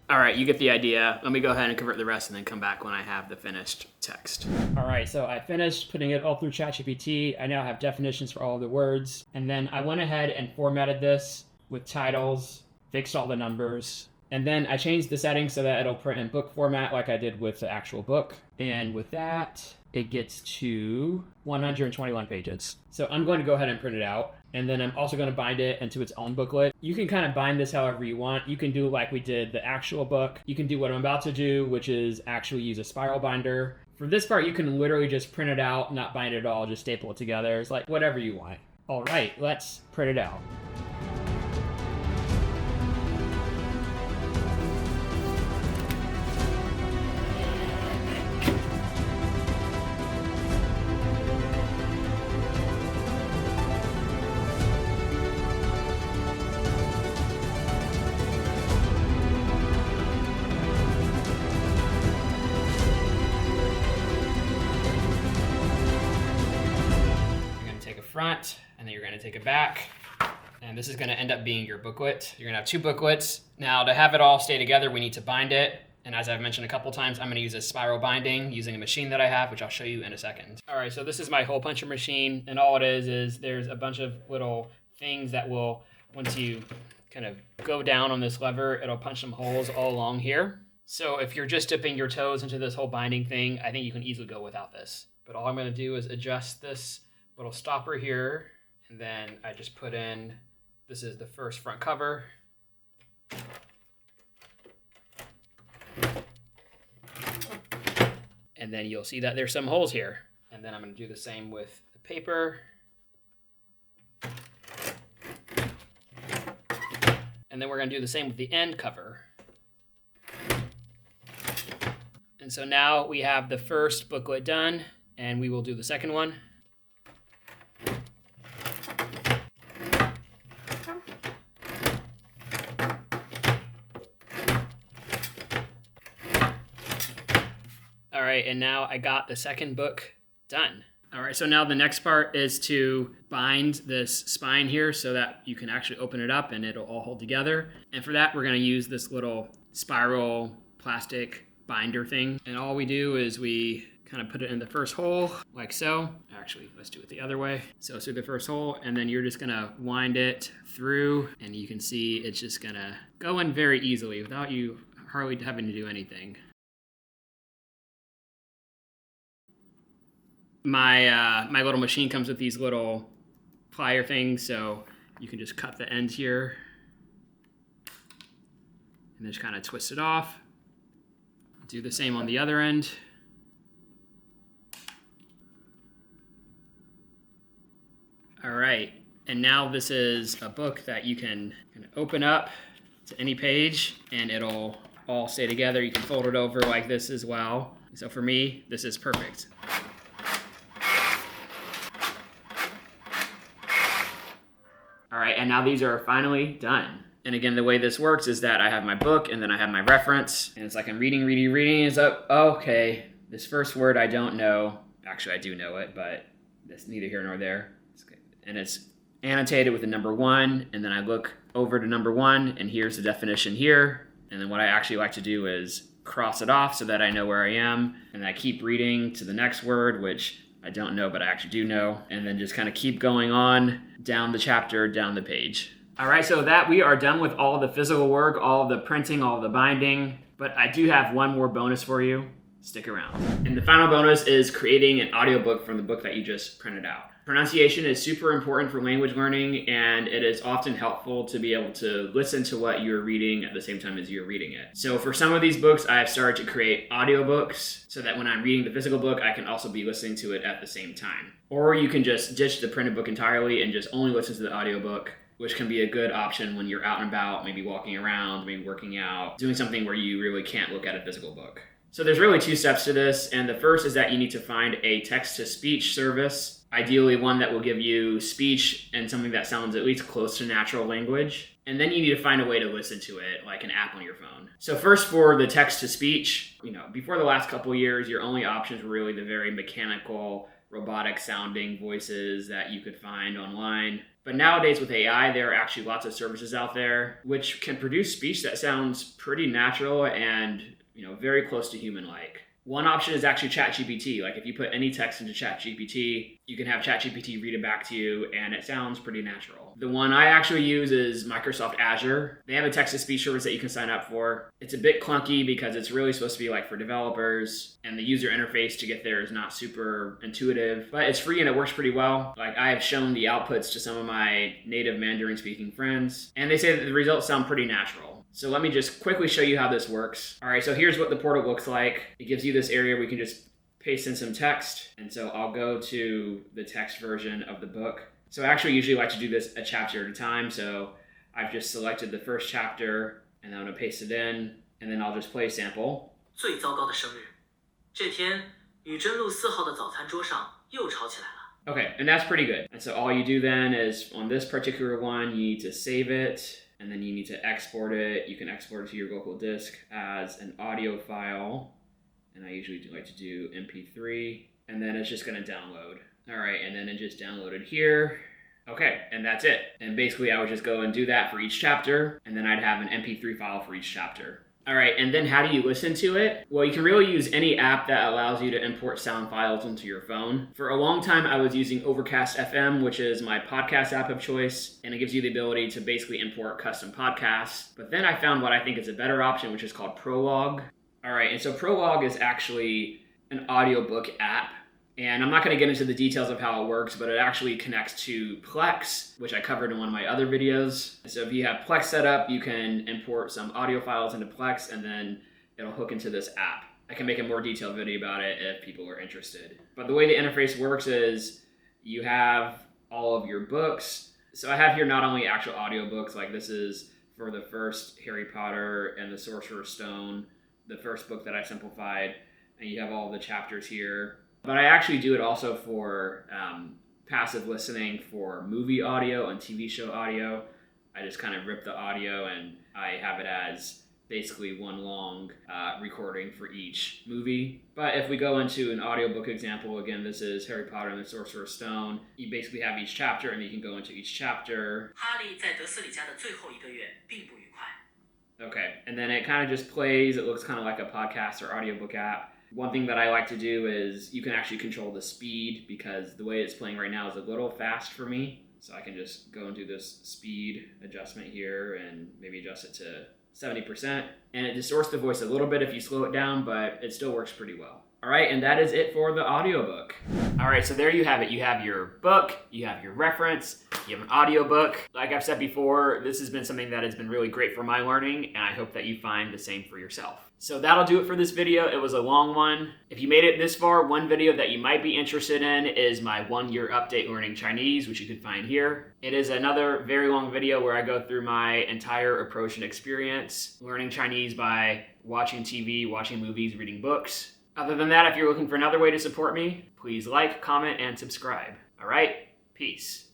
All right, you get the idea. Let me go ahead and convert the rest and then come back when I have the finished text. All right, so I finished putting it all through ChatGPT. I now have definitions for all of the words. And then I went ahead and formatted this with titles, fixed all the numbers. And then I changed the settings so that it'll print in book format like I did with the actual book. And with that, it gets to 121 pages. So I'm going to go ahead and print it out. And then I'm also going to bind it into its own booklet. You can kind of bind this however you want. You can do like we did the actual book. You can do what I'm about to do, which is actually use a spiral binder. For this part, you can literally just print it out, not bind it at all, just staple it together. It's like whatever you want. All right, let's print it out. Front, and then you're going to take it back, and this is going to end up being your booklet. You're going to have two booklets. Now, to have it all stay together, we need to bind it, and as I've mentioned a couple times, I'm going to use a spiral binding using a machine that I have, which I'll show you in a second. All right, so this is my hole puncher machine, and all it is there's a bunch of little things that will, once you kind of go down on this lever, it'll punch some holes all along here. So if you're just dipping your toes into this whole binding thing, I think you can easily go without this. But all I'm going to do is adjust this little stopper here, and then I just put in, this is the first front cover. And then you'll see that there's some holes here. And then I'm going to do the same with the paper. And then we're going to do the same with the end cover. And so now we have the first booklet done, and we will do the second one. All right, and now I got the second book done. All right, so now the next part is to bind this spine here so that you can actually open it up and it'll all hold together. And for that, we're going to use this little spiral plastic binder thing. And all we do is we kind of put it in the first hole like so. Actually, let's do it the other way. So through the first hole, and then you're just going to wind it through, and you can see it's just going to go in very easily without you hardly having to do anything. My little machine comes with these little plier things, so you can just cut the ends here and just kind of twist it off. Do the same on the other end. All right, and now this is a book that you can open up to any page and it'll all stay together. You can fold it over like this as well. So for me, this is perfect. All right, and now these are finally done. And again, the way this works is that I have my book and then I have my reference, and it's like I'm reading, it's up, okay, this first word I don't know. Actually, I do know it, but that's neither here nor there. And it's annotated with the number 1, and then I look over to number 1, and here's the definition here. And then what I actually like to do is cross it off so that I know where I am, and I keep reading to the next word, which I don't know, but I actually do know, and then just kind of keep going on down the chapter, down the page. All right, so that we are done with all the physical work, all the printing, all the binding, but I do have one more bonus for you. Stick around. And the final bonus is creating an audiobook from the book that you just printed out. Pronunciation is super important for language learning, and it is often helpful to be able to listen to what you're reading at the same time as you're reading it. So for some of these books, I have started to create audiobooks so that when I'm reading the physical book, I can also be listening to it at the same time. Or you can just ditch the printed book entirely and just only listen to the audiobook, which can be a good option when you're out and about, maybe walking around, maybe working out, doing something where you really can't look at a physical book. So there's really 2 steps to this, and the first is that you need to find a text-to-speech service, ideally one that will give you speech and something that sounds at least close to natural language. And then you need to find a way to listen to it, like an app on your phone. So first for the text-to-speech, before the last couple years, your only options were really the very mechanical, robotic-sounding voices that you could find online. But nowadays with AI, there are actually lots of services out there which can produce speech that sounds pretty natural and very close to human-like. One option is actually ChatGPT. Like if you put any text into ChatGPT, you can have ChatGPT read it back to you, and it sounds pretty natural. The one I actually use is Microsoft Azure. They have a text-to-speech service that you can sign up for. It's a bit clunky because it's really supposed to be like for developers, and the user interface to get there is not super intuitive, but it's free and it works pretty well. Like I have shown the outputs to some of my native Mandarin-speaking friends, and they say that the results sound pretty natural. So let me just quickly show you how this works. All right, so here's what the portal looks like. It gives you this area where you can just paste in some text. And so I'll go to the text version of the book. So I actually usually like to do this a chapter at a time. So I've just selected the first chapter, and I'm gonna paste it in, and then I'll just play sample. 最糟糕的生日，这天，与真路4号的早餐桌上又吵起来了。 Okay, and that's pretty good. And so all you do then is on this particular one, you need to save it. And then you need to export it. You can export it to your local disk as an audio file. And I usually like to do MP3. And then it's just going to download. All right, and then it just downloaded here. Okay, and that's it. And basically I would just go and do that for each chapter. And then I'd have an MP3 file for each chapter. All right, and then how do you listen to it? Well, you can really use any app that allows you to import sound files into your phone. For a long time, I was using Overcast FM, which is my podcast app of choice, and it gives you the ability to basically import custom podcasts. But then I found what I think is a better option, which is called Prologue. All right, and so Prologue is actually an audiobook app. And I'm not going to get into the details of how it works, but it actually connects to Plex, which I covered in one of my other videos. So if you have Plex set up, you can import some audio files into Plex, and then it'll hook into this app. I can make a more detailed video about it if people are interested. But the way the interface works is You have all of your books. So I have here not only actual audiobooks, like this is for the first Harry Potter and the Sorcerer's Stone, the first book that I simplified, and you have all the chapters here. But I actually do it also for passive listening for movie audio and TV show audio. I just kind of rip the audio and I have it as basically one long recording for each movie. But if we go into an audiobook example, again, this is Harry Potter and the Sorcerer's Stone. You basically have each chapter and you can go into each chapter. 哈利在德斯里家的最后1个月并不愉快。 Okay, and then it kind of just plays. It looks kind of like a podcast or audiobook app. One thing that I like to do is you can actually control the speed because the way it's playing right now is a little fast for me. So I can just go and do this speed adjustment here and maybe adjust it to 70%. And it distorts the voice a little bit if you slow it down, but it still works pretty well. All right, and that is it for the audiobook. All right, so there you have it. You have your book, you have your reference, you have an audiobook. Like I've said before, this has been something that has been really great for my learning, and I hope that you find the same for yourself. So that'll do it for this video. It was a long one. If you made it this far, one video that you might be interested in is my 1-year update learning Chinese, which you can find here. It is another very long video where I go through my entire approach and experience learning Chinese by watching TV, watching movies, reading books. Other than that, if you're looking for another way to support me, please like, comment, and subscribe. All right? Peace.